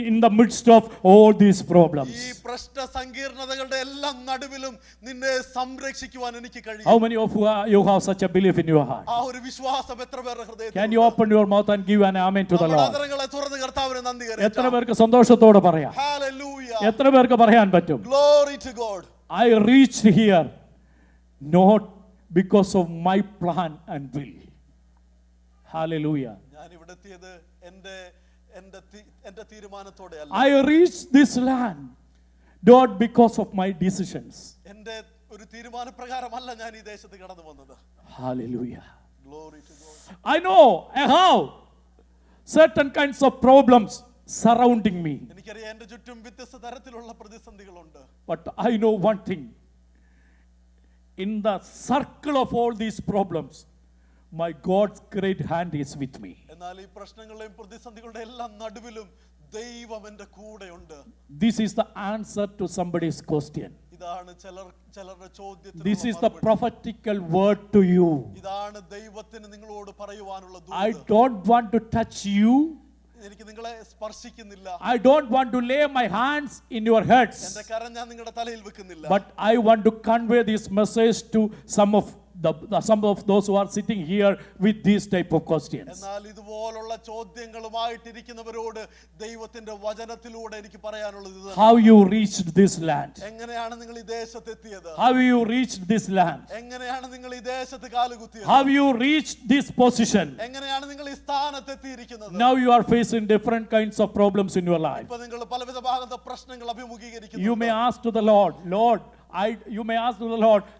in the midst of all these problems. ഈ പ്രശ്ന സങ്കീർണതകളുടെ എല്ലാം നടുവിലും നിന്നെ സംരക്ഷിക്കുവാൻ എനിക്ക് കഴിയും. How many of you have such a belief in your heart? ആ ഒരു വിശ്വാസം എത്ര പേരുടെ ഹൃദയത്തിൽ? Can you open your mouth and give an amen to the നമ്മുടെ Lord? അതരങ്ങളെ തുറന്ന് കർത്താവിനെ നന്ദി എത്ര കരേറ്റാം. പേർക്ക് സന്തോഷത്തോടെ പറയാം? Hallelujah. എത്ര പേർക്ക് പറയാൻ പറ്റും? Glory to God. I reached here not because of my plan and will. Hallelujah. ഞാൻ ഇവിടെ എത്തിയത് എന്റെ തീരുമാനത്തോടെ അല്ല. I reached this land not because of my decisions. എന്റെ ഒരു തീരുമാനപ്രകാരമല്ല ഞാൻ ഈ ദേശത്ത് കടന്നു വന്നത്. Hallelujah. Glory to God. I know I have certain kinds of problems surrounding me, എനിക്കറിയാം എന്റെ ചുറ്റും വ്യത്യസ്ത തരത്തിലുള്ള പ്രതിസന്ധികളുണ്ട്. but I know one thing: in the circle of all these problems, my God's great hand is with me. എന്നാൽ ഈ പ്രശ്നങ്ങളുടെയും പ്രതിസന്ധികളുടെ എല്ലാം നടുവിലും ദൈവം എൻ്റെ കൂടെയുണ്ട്. This is the answer to somebody's question. ഇതാണ് ചിലരുടെ ചോദ്യത്തിന് This is the prophetical word to you. ഇതാണ് ദൈവത്തിന് നിങ്ങളോട് പറയുവാനുള്ള I Doot. don't want to touch you. എനിക്ക് നിങ്ങളെ സ്പർശിക്കുന്നില്ല. I don't want to lay my hands in your heads. എന്റെ കരം ഞാൻ നിങ്ങളുടെ തലയിൽ വെക്കുന്നില്ല. But I want to convey this message to some of those who are sitting here with these type of questions. എന്നാൽ ഇതുപോലുള്ള ചോദ്യങ്ങളുമായിട്ടിരിക്കുന്നവരോട് ദൈവത്തിന്റെ വചനത്തിലൂടെ എനിക്ക് പറയാനുള്ളത് ഇതാണ്. How you reached this land? എങ്ങനെയാണ് നിങ്ങൾ ഈ ദേശത്ത് എത്തിയത്? How you reached this land? എങ്ങനെയാണ് നിങ്ങൾ ഈ ദേശത്ത് കാലുകുത്തിയത്? How you reached this position? എങ്ങനെയാണ് നിങ്ങൾ ഈ സ്ഥാനത്ത് എത്തിയിരിക്കുന്നത്? Now you are facing different kinds of problems in your life. ഇപ്പോൾ നിങ്ങൾ പലവിധ ഭാഗത്തെ പ്രശ്നങ്ങൾ അഭിമുഖീകരിക്കുന്നു. You may ask to the Lord, you may ask to the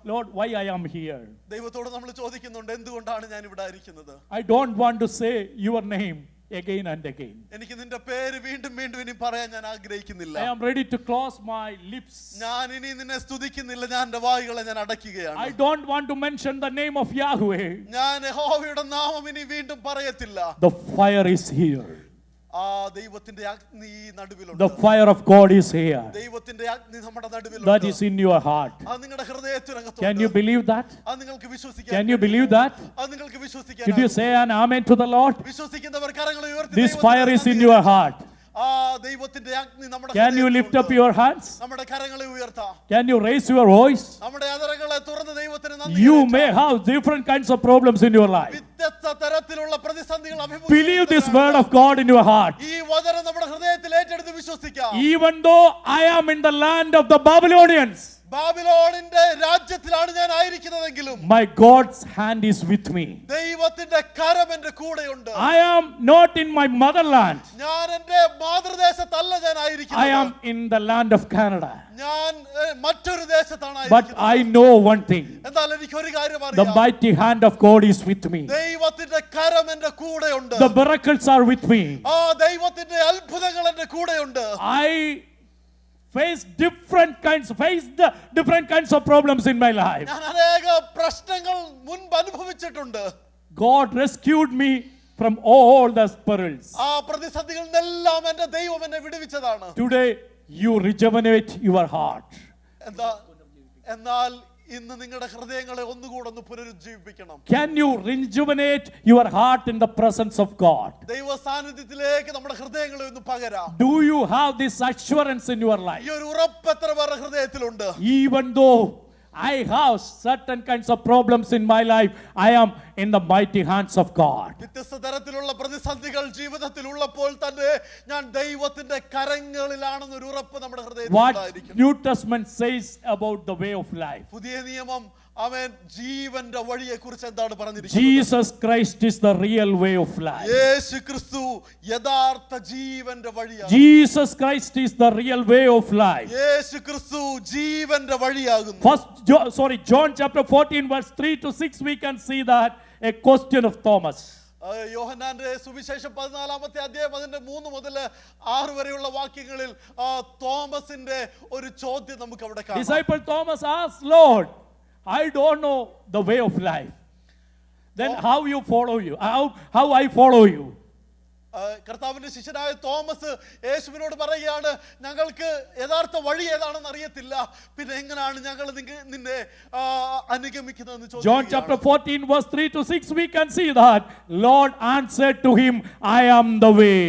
Lord, why I am here? ദൈവത്തോട് നമ്മൾ ചോദിക്കുന്നുണ്ട്, എന്തുകൊണ്ടാണ് ഞാൻ ഇവിടെ ഇരിക്കുന്നത്? I don't want to say your name again and again. എനിക്ക് നിന്റെ പേര് വീണ്ടും വീണ്ടും ഇനി പറയാൻ ഞാൻ ആഗ്രഹിക്കുന്നില്ല. I am ready to close my lips. ഞാൻ ഇനി നിന്നെ സ്തുതിക്കുന്നില്ല, ഞാൻ എൻ്റെ വായുകളെ ഞാൻ അടയ്ക്കുകയാണ്. I don't want to mention the name of Yahweh. ഞാൻ യഹോവയുടെ നാമം ഇനി വീണ്ടും പറയത്തില്ല. The fire is here. ആ ദൈവത്തിന്റെ അഗ്നി ഈ നടുവിലുണ്ട്. The fire of God is here. ദൈവത്തിന്റെ അഗ്നി നമ്മുടെ നടുവിലുണ്ട്. That is in your heart. അത് നിങ്ങളുടെ ഹൃദയത്തിനകത്തുണ്ട്. Can you believe that? അത് നിങ്ങൾക്ക് വിശ്വസിക്കാൻ. Can you believe that? അത് നിങ്ങൾക്ക് വിശ്വസിക്കാൻ. Did you say an amen to the Lord? വിശ്വസിക്കുന്നവർ കരങ്ങളെ ഉയർത്തി. This fire is in your heart. ആ ദൈവത്തിന്റെ അഗ്നി നമ്മുടെ Can you lift up your hands? നമ്മുടെ കരങ്ങളെ ഉയർത്താം. Can you raise your voice? നമ്മുടെ അതരങ്ങളെ തുറന്ന് ദൈവത്തിന് നന്ദി. You may have different kinds of problems in your life. വ്യത്യസ്ത തരത്തിലുള്ള പ്രതിസന്ധികൾ Believe this word of God in your heart. ഈ വചനം നമ്മുടെ ഹൃദയത്തിൽ ഏറ്റെടുത്ത് വിശ്വസിക്കാം. Even though I am in the land of the Babylonians, ബാബിലോണിന്റെ രാജ്യത്തിലാണ് ഞാൻ ആയിരിക്കുന്നതെങ്കിലും my God's hand is with me. ദൈവത്തിന്റെ കരം എന്റെ കൂടെയുണ്ട്. I am not in my motherland. ഞാൻ എന്റെ മാതൃദേശത്തല്ല ഞാൻ I ആയിരിക്കുന്നത്. am in the land of Canada. ഞാൻ മറ്റൊരു ദേശത്താണ് But ആയിരിക്കുന്നത്. I know one thing. എന്നാൽ എനിക്ക് ഒരു കാര്യം The അറിയാം. mighty hand of God is with me. ദൈവത്തിന്റെ കരം എന്റെ കൂടെയുണ്ട്. The miracles are with me. ആ ദൈവത്തിന്റെ അത്ഭുതങ്ങൾ എന്റെ കൂടെയുണ്ട്. I faced different kinds of problems in my life. ഞാൻ അനേക പ്രശ്നങ്ങൾ മുൻപ് അനുഭവിച്ചിട്ടുണ്ട്. God rescued me from all the perils. ആ പ്രതിസന്ധികളിൽ നിന്നെല്ലാം എന്റെ ദൈവം എന്നെ വിടുവിച്ചതാണ്. Today you rejuvenate your heart. എന്നാൽ ഇന്ന് നിങ്ങളുടെ ഹൃദയങ്ങളെ ഒന്നുകൂടെ ഒന്ന് പുനരുജ്ജീവിപ്പിക്കണം. Can you rejuvenate your heart in the presence of God? ദൈവ സാന്നിധ്യത്തിലേക്ക് നമ്മുടെ ഹൃദയങ്ങളെ ഒന്ന് പകരാം. Do you have this assurance in your life? ഈ ഒരു ഉറപ്പ് എത്ര പേരുടെ ഹൃദയത്തിലുണ്ട്? Even though I have certain kinds of problems in my life, I am in the mighty hands of God. വ്യത്യസ്ത തരത്തിലുള്ള പ്രതിസന്ധികൾ ജീവിതത്തിൽ ഉള്ളപ്പോൾ തന്നെ ഞാൻ ദൈവത്തിന്റെ കരങ്ങളിലാണെന്ന് ഒരു ഉറപ്പ് നമ്മുടെ ഹൃദയത്തിൽ What ഉണ്ടായിരിക്കണം. New Testament says about the way of life? പുതിയ നിയമം അവൻ ജീവന്റെ വഴിയെ കുറിച്ച് എന്താണ് പറഞ്ഞിരിക്കുന്നത്? Jesus Christ is the real way of life. യേശു ക്രിസ്തു യഥാർത്ഥ ജീവന്റെ വഴിയാണ്. Jesus Christ is the real way of life. യേശു ക്രിസ്തു ജീവന്റെ വഴിയാകുന്നു. John chapter 14 verse 3 to 6 we can see that a question of Thomas. യോഹന്നാന്റെ സുവിശേഷം 14-ാമത്തെ അധ്യായം അതിന്റെ 3 മുതൽ 6 വരെയുള്ള വാക്യങ്ങളിൽ തോമസിന്റെ ഒരു ചോദ്യം നമുക്ക് അവിടെ കാണാം. Disciple Thomas asked, Lord, I don't know the way of life. Then how you follow you? How I follow you? കർത്താവിന്റെ ശിഷ്യനായ തോമസ് യേശുവിനോട് പറയുകയാണ്, ഞങ്ങൾക്ക് യഥാർത്ഥ വഴി ഏതാണെന്ന് അറിയത്തില്ല, പിന്നെ എങ്ങനെയാണ് ഞങ്ങൾ നിന്നെ അനുഗമിക്കുന്നതെന്ന് ചോദിച്ചു. John chapter 14 verse 3 to 6 we can see that Lord answered to him, I am the way.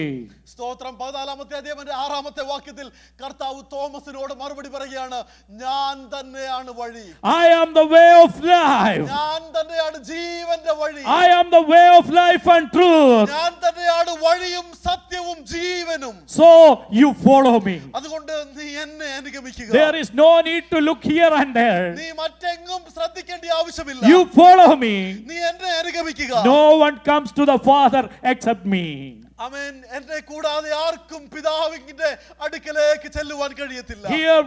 സ്തോത്രം. 14-ാമത്തെ അധ്യായത്തിന്റെ 6-ാമത്തെ വാക്യത്തിൽ കർത്താവ് തോമസിനോട് മറുപടി പറയുകയാണ്, ഞാൻ തന്നെയാണ് വഴി. I am the way of life. ഞാൻ തന്നെയാണ് ജീവന്റെ വഴി. I am the way of life and truth. ഞാൻ തന്നെയാണ് വഴിയും സത്യവും ജീവനും. So you follow me. അതുകൊണ്ട് നീ എന്നെ അനുഗമിക്കുക. There is no need to look here and there. നീ മറ്റെങ്ങും ശ്രദ്ധിക്കേണ്ട ആവശ്യമില്ല. You follow me. നീ എന്നെ അനുഗമിക്കുക. No one comes to the Father except me. ആമേൻ. എന്നെ കൂടാതെ ആർക്കും പിതാവിന്റെ അടുക്കലേക്ക് ചെല്ലുവാൻ കഴിയത്തില്ല. Here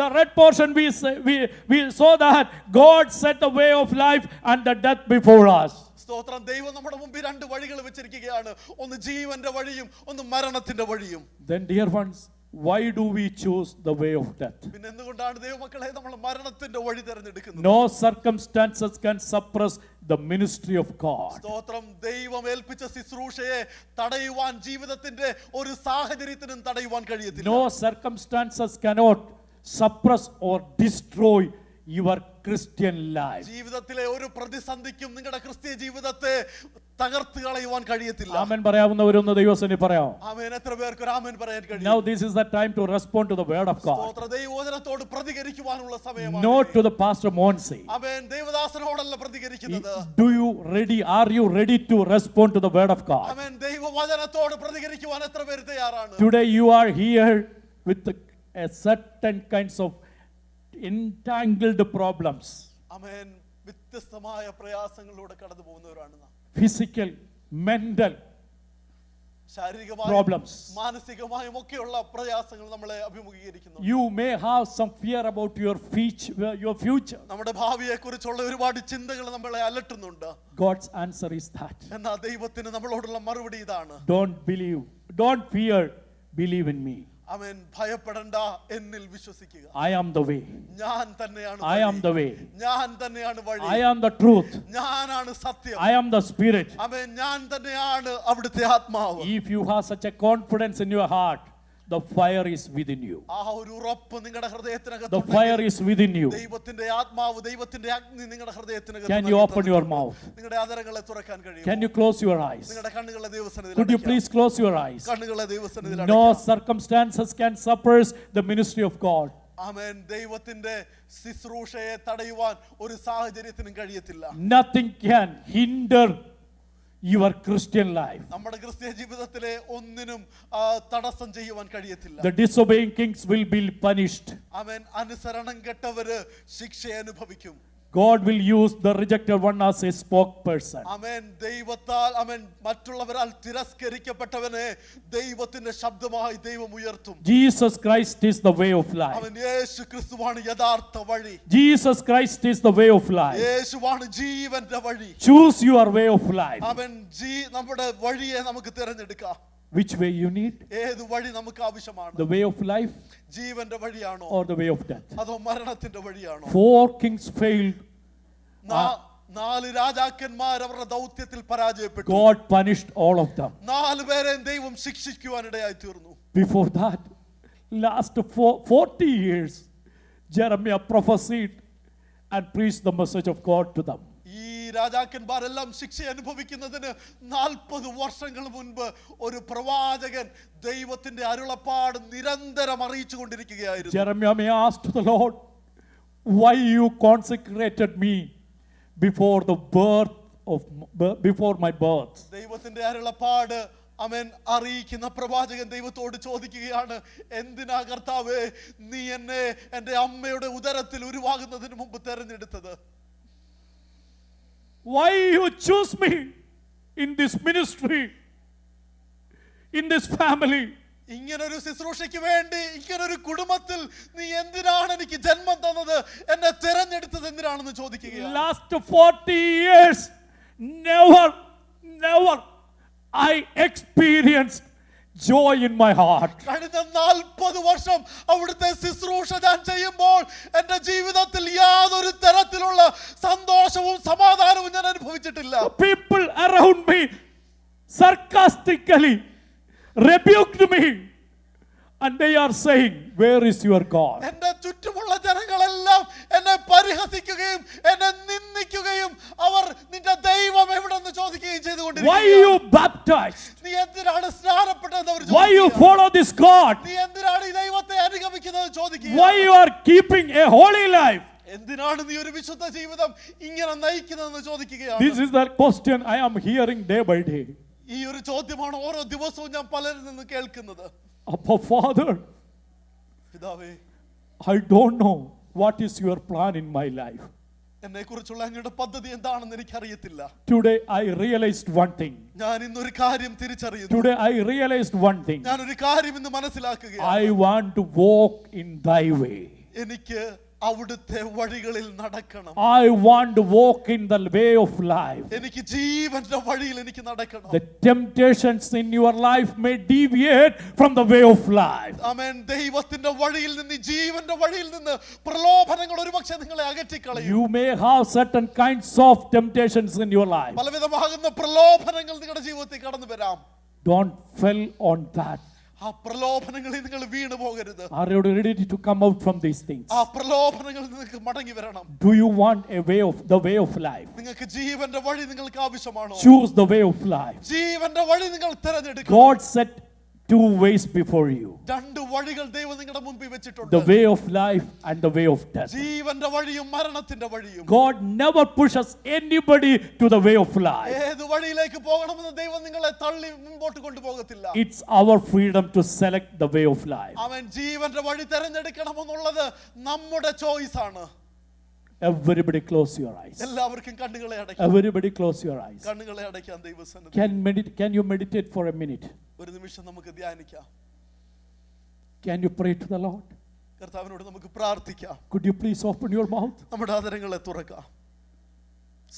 the red portion we saw that God set the way of life and the death before us. സ്തോത്രം. ദൈവം നമ്മുടെ മുമ്പിൽ 2 വഴികൾ വെച്ചിരിക്കുകയാണ്, ഒന്ന് ജീവന്റെ വഴിയും ഒന്ന് മരണത്തിന്റെ വഴിയും. Then dear ones, why do we choose the way of death? പിന്നെ എന്തുകൊണ്ടാണ് ദൈവമക്കളെ നമ്മൾ മരണത്തിന്റെ വഴി തിരഞ്ഞെടുക്കുന്നത്? No circumstances can suppress the ministry of God. സ്തോത്രം. ദൈവം ഏൽപ്പിച്ച ശുശ്രൂഷയെ തടയുവാൻ ജീവിതത്തിന്റെ ഒരു സാഹചര്യത്തിനും തടയുവാൻ കഴിയത്തില്ല. No circumstances cannot suppress or destroy your Christian life. ജീവിതത്തിലെ ഒരു പ്രതിസന്ധിക്കും നിങ്ങളുടെ ക്രിസ്തീയ ജീവിതത്തെ തകർത്ത് കളയുവാൻ കഴിയത്തില്ല. ആമേൻ പറയാവുന്നവരൊന്ന് ദൈവസന്നിധിയിൽ പറയാം. ആമേൻ. എത്ര പേർക്ക് ഒരു ആമേൻ പറയാൻ കഴിയും? Now this is the time to respond to the word of God. സ്തോത്ര. ദൈവവചനത്തോട് പ്രതികരിക്കുവാനുള്ള സമയമാണ്. Not to the pastor Monsi. ആമേൻ. ദൈവദാസനോടല്ല പ്രതികരിക്കുന്നത്. Are you ready to respond to the word of God? ആമേൻ. ദൈവവചനത്തോട് പ്രതികരിക്കുവാൻ എത്ര പേര് തയ്യാറാണ്? Today you are here with a certain kinds of entangled problems. ആമേൻ. വ്യത്യസ്തമായ പ്രയാസങ്ങളിലൂടെ കടന്നു പോകുന്നവരാണ് നാം. Physical, mental ശാരീരികമായും problems. മാനസികമായും ഒക്കെയുള്ള പ്രയാസങ്ങൾ നമ്മളെ അഭിമുഖീകരിക്കുന്നു. You may have some fear about your future. നമ്മുടെ ഭാവിയെ കുറിച്ചുള്ള ഒരുപാട് ചിന്തകൾ നമ്മളെ അലട്ടുന്നുണ്ട്. God's answer is that. എന്നാൽ ദൈവത്തിന് നമ്മളോടുള്ള മറുപടി ഇതാണ്. Don't fear, believe in me. ആമേൻ. ഭയപ്പെടണ്ട, എന്നിൽ വിശ്വസിക്കുക. I am the way. ഞാൻ തന്നെയാണ് I am the way. ഞാൻ തന്നെയാണ് വഴി. I am the truth. ഞാനാണ് സത്യം. I am the spirit. ആമേൻ. ഞാൻ തന്നെയാണ് അവിടുത്തെ ആത്മാവ്. If you have such a confidence in your heart, the fire is within you. ആ ഒരു ഉറപ്പ് നിങ്ങളുടെ ഹൃദയത്തിനകത്ത്. The fire is within you. ദൈവത്തിന്റെ ആത്മാവ്, ദൈവത്തിന്റെ അഗ്നി നിങ്ങളുടെ ഹൃദയത്തിനകത്ത്. Can you open your mouth? നിങ്ങളുടെ അധരങ്ങളെ തുറക്കാൻ കഴിയും? Can you close your eyes? നിങ്ങളുടെ കണ്ണുകളെ ദൈവസന്നിധിയിൽ Could you please close your eyes? കണ്ണുകളെ ദൈവസന്നിധിയിൽ No അടയ്ക്കാം. circumstances can suppress the ministry of God. ആമേൻ. ദൈവത്തിന്റെ ശുശ്രൂഷയെ തടയുവാൻ ഒരു സാഹചര്യത്തിനും കഴിയത്തില്ല. Nothing can hinder your Christian life. നമ്മുടെ ക്രിസ്തീയ ജീവിതത്തിലെ ഒന്നിനും തടസ്സം ചെയ്യുവാൻ കഴിയത്തില്ല. The disobeying kings will be punished. ആമേൻ. അനുസരണം കെട്ടവര് ശിക്ഷ അനുഭവിക്കും. God will use the rejected one as a spokesperson. ആമേൻ. ദൈവത്താൽ ആമേൻ മറ്റുള്ളവരാൽ തിരസ്കരിക്കപ്പെട്ടവനെ ദൈവത്തിന്റെ ശബ്ദമായി ദൈവം ഉയർത്തും. Jesus Christ is the way of life. ആമേൻ. യേശു ക്രിസ്തുവാണ് യഥാർത്ഥ വഴി. Jesus Christ is the way of life. യേശുവാണ് ജീവന്റെ വഴി. Choose your way of life. ആമേൻ. നമ്മുടെ വഴിയെ നമുക്ക് തിരഞ്ഞെടുക്കാം. Which way you need? ഏത് വഴി നമുക്ക് ആവശ്യമാണ്? The way of life ജീവന്റെ വഴിയാണോ or the way of death? അതോ മരണത്തിന്റെ വഴിയാണോ? 4 kings failed. 4 രാജാക്കന്മാർ അവരുടെ ദൗത്യത്തിൽ പരാജയപ്പെട്ടു. God punished all of them. 4 പേരെയും ദൈവം ശിക്ഷിക്കുവാനിടയായി തീർന്നു. Before that, last 40 years, Jeremiah prophesied and preached the message of God to them. ഈ രാജാക്കന്മാരെല്ലാം ശിക്ഷ അനുഭവിക്കുന്നതിന് 40 വർഷങ്ങൾ മുൻപ് ഒരു പ്രവാചകൻ ദൈവത്തിന്റെ അരുളപ്പാട് നിരന്തരം അറിയിച്ചു കൊണ്ടിരിക്കുകയായിരുന്നു. Jeremiah may ask to the Lord, why you consecrated me before my birth? ദൈവത്തിന്റെ അരുളപ്പാട് ആമേൻ അറിയിക്കുന്ന പ്രവാചകൻ ദൈവത്തോട് ചോദിക്കുകയാണ്, എന്തിനാ കർത്താവേ നീ എന്നെ എൻ്റെ അമ്മയുടെ ഉദരത്തിൽ ഉരുവാകുന്നതിന് മുമ്പ് തെരഞ്ഞെടുത്തത്? Why you choose me in this ministry, in this family? ഇങ്ങനൊരു ശുശ്രൂഷയ്ക്ക് വേണ്ടി ഇങ്ങനൊരു കുടുംബത്തിൽ നീ എന്തിനാണ് എനിക്ക് ജന്മം തന്നത്, എന്നെ തിരഞ്ഞെടുത്തത് എന്തിനാണെന്ന് ചോദിക്കുകയാണ്. Last 40 years, never I experienced joy in my heart. കഴിഞ്ഞ 40 വർഷം അവിടുത്തെ ശുശ്രൂഷ ഞാൻ ചെയ്യുമ്പോൾ എൻ്റെ ജീവിതത്തിൽ യാതൊരു തരത്തിലുള്ള സന്തോഷവും സമാധാനവും ഞാൻ അനുഭവിച്ചിട്ടില്ല. People around me sarcastically rebuked me and they are saying, where is your God? എൻ്റെ ചുറ്റുമുള്ള ജനങ്ങളെല്ലാം എന്നെ പരിഹസിക്കുകയും എന്നെ നിന്ദിക്കുകയും അവർ നിന്റെ ദൈവം എവിടെന്ന് ചോദിക്കുകയും ചെയ്തുകൊണ്ടിരിക്കുകയാണ്. Why you baptized? നീ എന്തിനാണ് സ്നാനപ്പെട്ടതെന്ന് അവർ Why you ചോദിക്കുകയാണ്. follow this God? നീ എന്തിനാണ് ഈ ദൈവത്തെ അനുഗമിക്കുന്നത് ചോദിക്കുകയാണ്. Why you are keeping a holy life? എന്തിനാണ് നീ ഒരു വിശുദ്ധ ജീവിതം ഇങ്ങനെ നയിക്കുന്നതെന്ന് ചോദിക്കുകയാണ്. This is the question I am hearing day by day. ഈ ഒരു ചോദ്യമാണ് ഓരോ ദിവസവും ഞാൻ പലരിൽ നിന്ന് കേൾക്കുന്നത്. Abba Father, പിതാവേ, I don't know what is your plan in my life. എന്നെ കുറിച്ചുള്ള അങ്ങയുടെ പദ്ധതി എന്താണെന്ന് എനിക്കറിയത്തില്ല. Today I realized one thing. ഞാൻ ഇന്നൊരു കാര്യം തിരിച്ചറിയുന്നു. Today I realized one thing. ഞാൻ ഒരു കാര്യം ഇന്ന് മനസ്സിലാക്കുകയാണ്. I want to walk in thy way. എനിക്ക് അവിടുത്തെ വഴികളിൽ നടക്കണം. I want to walk in the way of life. എനിക്ക് ജീവന്റെ വഴിയിൽ എനിക്ക് നടക്കണം. The temptations in your life may deviate from the way of life. ആമേൻ. ദൈവത്തിന്റെ വഴിയിൽ നിന്ന് ജീവന്റെ വഴിയിൽ നിന്ന് പ്രലോഭനങ്ങൾ ഒരുപക്ഷേ നിങ്ങളെ അകറ്റിക്കളയും. You may have certain kinds of temptations in your life. പലവിധമാകുന്ന പ്രലോഭനങ്ങൾ നിങ്ങളുടെ ജീവിതത്തിൽ കടന്നു വരാം. Don't fall on that. ആ പ്രലോഭനങ്ങളിൽ നിങ്ങൾ വീണു പോകരുത്. Are you ready to come out from these things? ആ പ്രലോഭനങ്ങളിൽ നിങ്ങൾക്ക് മടങ്ങി വരണം. Do you want the way of life? നിങ്ങൾക്ക് ജീവന്റെ വഴി നിങ്ങൾക്ക് ആവശ്യമാണോ? Choose the way of life. ജീവന്റെ വഴി നിങ്ങൾ തിരഞ്ഞെടുക്കുക. God set 2 ways before you. 2 വഴികൾ ദൈവം നിങ്ങളുടെ മുമ്പിൽ വെച്ചിട്ടുണ്ട്. The way of life and the way of death. ജീവന്റെ വഴിയും മരണത്തിന്റെ വഴിയും. God never pushes anybody to the way of life. ഏത് വഴിയിലേക്ക് പോകണമെന്ന് ദൈവം നിങ്ങളെ തള്ളി മുമ്പോട്ട് കൊണ്ടുപോകത്തില്ല. It's our freedom to select the way of life. അവൻ ജീവന്റെ വഴി തിരഞ്ഞെടുക്കണമെന്നുള്ളത് നമ്മുടെ ചോയ്സ് ആണ്. Everybody close your eyes. എല്ലാവർക്കും കണ്ണുകളെ അടയ്ക്കാം. Everybody close your eyes. കണ്ണുകളെ അടയ്ക്കാം ദൈവസന്നിധിയിൽ. Can you meditate for a minute? ഒരു നിമിഷം നമുക്ക് ധ്യാനിക്കാം. Can you pray to the Lord? കർത്താവിനോട് നമുക്ക് പ്രാർത്ഥിക്കാം. Could you please open your mouth? നമ്മുടെ ആദരങ്ങളെ തുറക്കാം.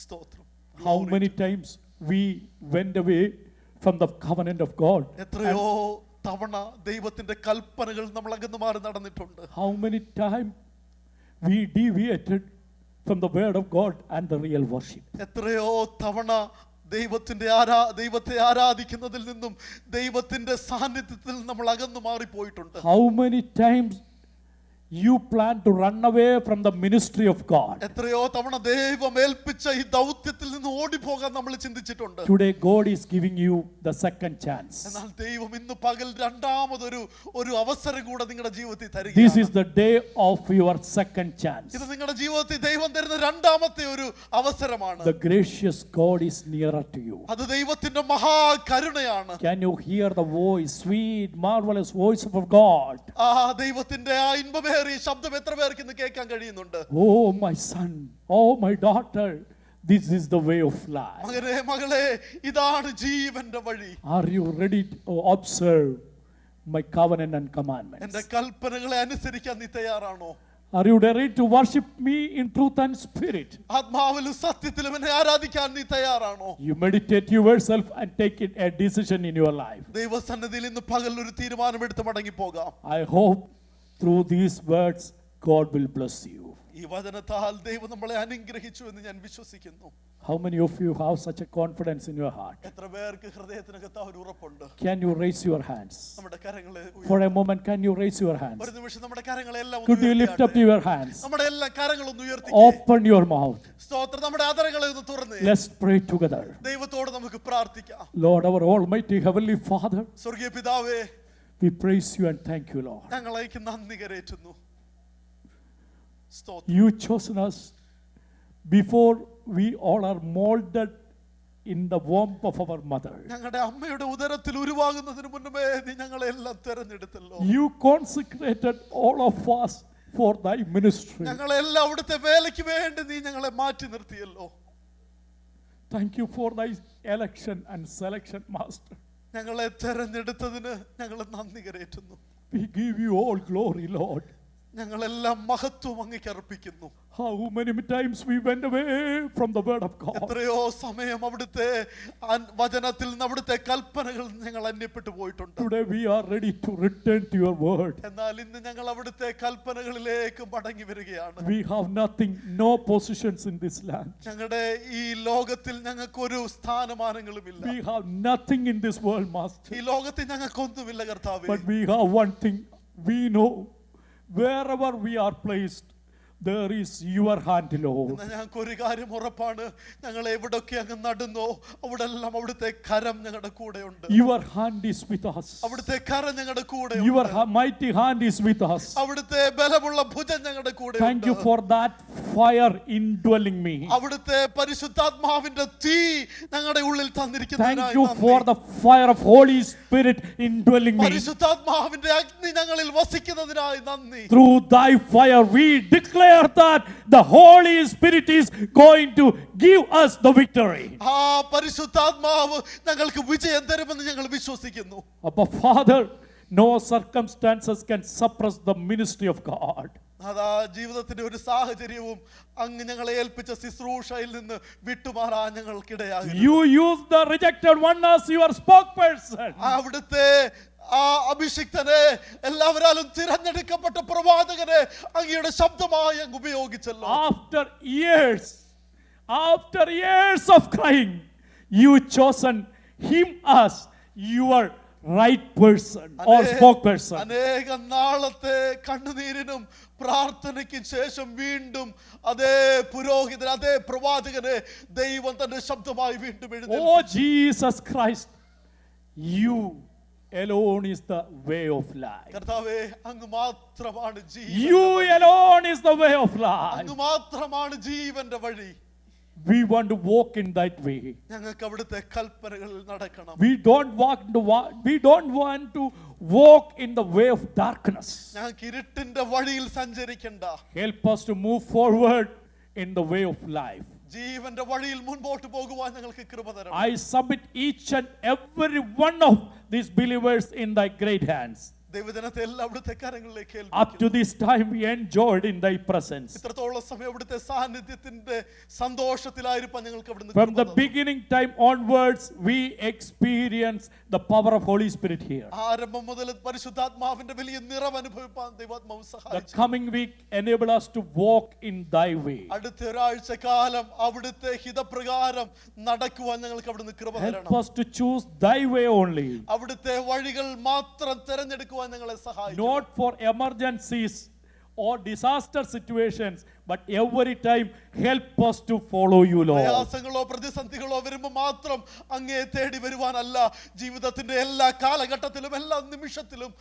സ്തോത്രം. How many times we went away from the covenant of God? എത്രയോ തവണ ദൈവത്തിന്റെ കൽപ്പനകൾ നമ്മൾ അകന്നു മാറി നടന്നിട്ടുണ്ട്. How many times we deviated from the word of God and the real worship? എത്രയോ തവണ ദൈവത്തെ ആരാധിക്കുന്നതിൽ നിന്നും ദൈവത്തിന്റെ സാന്നിധ്യത്തിൽ നമ്മൾ അകന്നു മാറി പോയിട്ടുണ്ട്. How many times You plan to run away from the ministry of God. എത്രയോ തവണ ദൈവം ഏൽപ്പിച്ച ഈ ദൗത്യത്തിൽ നിന്ന് ഓടിപ്പോകാൻ നമ്മൾ ചിന്തിച്ചിട്ടുണ്ട്. Today God is giving you the second chance. എന്നാൽ ദൈവം ഇന്ന് പകൽ രണ്ടാമതൊരു അവസരം കൂടെ നിങ്ങളുടെ ജീവിതത്തിൽ തരികയാണ്. This is the day of your second chance. ഇത് നിങ്ങളുടെ ജീവിതത്തിൽ ദൈവം തരുന്ന രണ്ടാമത്തെ ഒരു അവസരമാണ്. The gracious God is nearer to you. അത് ദൈവത്തിന്റെ മഹാകരുണയാണ്. Can you hear the voice, sweet, marvelous voice of God? ആ ദൈവത്തിന്റെ ആ ഇൻപമേറിയ ശബ്ദം എത്ര പേർക്ക് ഇന്ന് കേൾക്കാൻ കഴിയുന്നുണ്ട്? Oh my son, oh my daughter, this is the way of life. മകനെ മകളെ, ഇതാണ് ജീവന്റെ വഴി. Are you ready to observe my covenant and commandments? എന്റെ കൽപ്പനകളെ അനുസരിക്കാൻ നീ തയ്യാറാണോ? Are you ready to worship me in truth and spirit? ആത്മാവിലും സത്യത്തിലും എന്നെ ആരാധിക്കാൻ നീ തയ്യാറാണോ? You meditate yourself and take it a decision in your life. ദൈവസന്നിധിയിൽ ഇന്ന് പകൽ ഒരു തീരുമാനമെടുത്ത് മടങ്ങി പോകാം. I hope through these words God will bless you. ഈ വചനത്താൽ ദൈവം നമ്മളെ അനുഗ്രഹിച്ചു എന്ന് ഞാൻ വിശ്വസിക്കുന്നു. How many of you have such a confidence in your heart? എത്ര പേർക്ക് ഹൃദയത്തിനകത്ത് ആ ഒരു ഉറപ്പുണ്ട്? Can you raise your hands? നമ്മുടെ കരങ്ങളെ For a moment, can you raise your hands? ഒരു നിമിഷം നമ്മുടെ കരങ്ങളെ എല്ലാം Could you lift up your hands? നമ്മുടെ എല്ലാ കരങ്ങളും ഉയർത്തി Open your mouth. സ്തോത്രം. നമ്മുടെ അതരങ്ങളെ ഒന്ന് തുറന്ന് Let's pray together. ദൈവത്തോട് നമുക്ക് പ്രാർത്ഥിക്കാം. Lord, our almighty heavenly Father, സ്വർഗീയ പിതാവേ, we praise you and thank you, Lord. ഞങ്ങളേക്ക് നന്ദി കരേറ്റുന്നു. സ്തോത്രം. You chosen us before we all are molded in the womb of our mother. ഞങ്ങളുടെ അമ്മയുടെ ഉദരത്തിൽ ഉരുവാകുന്നതിന് മുന്നമേ നീ ഞങ്ങളെ എല്ലാം തെരഞ്ഞെടുത്തല്ലോ. You consecrated all of us for thy ministry. ഞങ്ങളെല്ലാം അവിടുത്തെ വേലയ്ക്ക് വേണ്ടി നീ ഞങ്ങളെ മാറ്റി നിർത്തിയല്ലോ. Thank you for thy election and selection, Master. ഞങ്ങളെ തെരഞ്ഞെടുത്തതിന് ഞങ്ങൾ നന്ദി കരേറ്റുന്നു. We give you all glory, Lord. ഞങ്ങളെല്ലാം മഹത്വം അങ്ങേക്ക് അർപ്പിക്കുന്നു. How many times we went away from the word of God. എത്രയോ സമയം അവിടുത്തെ വചനത്തിൽ നിന്ന് അവിടുത്തെ കൽപ്പനകൾ ഞങ്ങൾ അന്യപ്പെട്ടു പോയിട്ടുണ്ട്. Today we are ready to return to your word. എന്നാൽ ഇന്ന് ഞങ്ങൾ അവിടുത്തെ കൽപ്പനകളിലേക്ക് മടങ്ങി വരികയാണ്. We have nothing, no positions in this land. ഞങ്ങളുടെ ഈ ലോകത്തിൽ ഞങ്ങൾക്കൊരു സ്ഥാനമാനങ്ങളുമില്ല. We have nothing in this world, Master. ഈ ലോകത്തിൽ ഞങ്ങൾക്കൊന്നുമില്ല കർത്താവേ. But we have one thing. We know wherever we are placed, there is your hand, Lord. ഞങ്ങൾക്ക് ഒരു കാര്യം ഉറപ്പാണ്. ഞങ്ങൾ എവിടൊക്കെ അങ്ങ് നടന്നോ അവിടെല്ലാം അവിടുത്തെ കരം ഞങ്ങളുടെ കൂടെയുണ്ട്. Your hand is with us. അവിടുത്തെ കരം ഞങ്ങളുടെ കൂടെ. Your mighty hand is with us. അവിടുത്തെ ബലമുള്ള ഭുജം ഞങ്ങളുടെ കൂടെ. Thank you for that fire indwelling me. അവിടുത്തെ പരിശുദ്ധാത്മാവിന്റെ തീ ഞങ്ങളുടെ ഉള്ളിൽ തന്നിരിക്കുന്നതിനായി Thank you for the fire of Holy Spirit indwelling me. പരിശുദ്ധാത്മാവിന്റെ അഗ്നി ഞങ്ങളിൽ വസിക്കുന്നതിനായി നന്ദി. Through thy fire we declare that the Holy Spirit is going to give us the victory. ആ പരിശുദ്ധാത്മാവ് ഞങ്ങൾക്ക് വിജയം തരുമെന്ന് ഞങ്ങൾ വിശ്വസിക്കുന്നു. Abba Father, no circumstances can suppress the ministry of God. അതാ ജീവിതത്തിന്റെ ഒരു സാഹചര്യവും അങ്ങ് ഞങ്ങളെ ഏൽപ്പിച്ച ശുശ്രൂഷയിൽ നിന്ന് വിട്ടുമാറാൻ ഞങ്ങൾക്കിടയാകും. You use the rejected one as your spokesperson. അവിടുത്തെ ആ അഭിഷിക്തനെ, എല്ലാവരാലും തിരഞ്ഞെടുക്കപ്പെട്ട പ്രവാചകനെ അങ്ങയുടെ ശബ്ദമായി അങ്ങ് ഉപയോഗിച്ചല്ലോ. After years of crying, you chosen him as your right person or spokesperson. അനേക നാളത്തെ കണ്ണുനീരിനും പ്രാർത്ഥനയ്ക്കും ശേഷം വീണ്ടും അതേ പുരോഹിതൻ, അതേ പ്രവാചകനെ ദൈവം തന്റെ ശബ്ദമായി വീണ്ടും എഴുന്നേൽപ്പിച്ചു. Oh Jesus Christ, you alone is the way of life. കർത്താവേ, അങ്ങ് മാത്രമാണ് ജീവൻ. You alone is the way of life. അങ്ങ് മാത്രമാണ് ജീവന്റെ വഴി. We want to walk in that way. ഞങ്ങൾക്ക് അവിടുത്തെ കൽപ്പനകളിൽ നടക്കണം. We don't want to walk in the way of darkness. ഞങ്ങൾക്ക് ഇരുട്ടിന്റെ വഴിയിൽ സഞ്ചരിക്കണ്ട. Help us to move forward in the way of life. ജീവന്റെ വഴിയിൽ മുൻപോട്ട് പോകുവാൻ ഞങ്ങൾക്ക് കൃപ തരണം. I submit each and every one of these believers in thy great hands. ദൈവജനത്തെ എല്ലാം അവിടുത്തെ കരങ്ങളിലേക്ക് Up to ഏൽപ്പിക്കുന്നു. this time we enjoyed in thy presence. ഇത്രത്തോളം സമയം അവിടുത്തെ സാന്നിധ്യത്തിന്റെ സന്തോഷത്തിലായിരിക്കാൻ ഞങ്ങൾക്ക് അവിടുന്ന് From കൃപ the തരണം. beginning time onwards, we experience the power of Holy Spirit here. ആരംഭം മുതൽ പരിശുദ്ധാത്മാവിന്റെ വലിയ നിറവ് അനുഭവിപ്പാൻ ദൈവാത്മാവ് The സഹായിച്ചു. coming week enable us to walk in thy way. അടുത്ത ഒരാഴ്ച കാലം അവിടുത്തെ ഹിതപ്രകാരം നടക്കുവാൻ ഞങ്ങൾക്ക് അവിടുന്ന് കൃപ Help തരണം. us to choose thy way only. അവിടുത്തെ വഴികൾ മാത്രം തിരഞ്ഞെടുക്കുവാൻ ഞങ്ങളെ സഹായിക്കും. Not for emergencies or disaster situations, but every time help us to follow you, Lord. പ്രയാസങ്ങളോ പ്രതിസന്ധികളോ വരുമ്പോൾ മാത്രം അങ്ങയെ തേടി വരുവാനല്ല, ജീവിതത്തിന്റെ എല്ലാ കാലഘട്ടത്തിലും എല്ലാ നിമിഷത്തിലും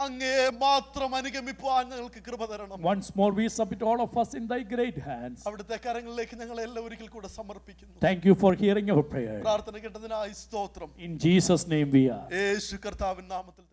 അങ്ങയെ മാത്രം അനുഗമിക്കുവാൻ ഞങ്ങൾക്ക് കൃപ തരണം. Once more we submit all of us in thy great hands. അവിടുത്തെ കരങ്ങളിലേക്ക് ഞങ്ങളെ എല്ലാം ഒരിക്കൽ കൂടെ സമർപ്പിക്കുന്നു. Thank you for hearing our prayer. പ്രാർത്ഥന കേട്ടതിനായി സ്തോത്രം. In Jesus' name we are. യേശു കർത്താവിൻ നാമത്തിൽ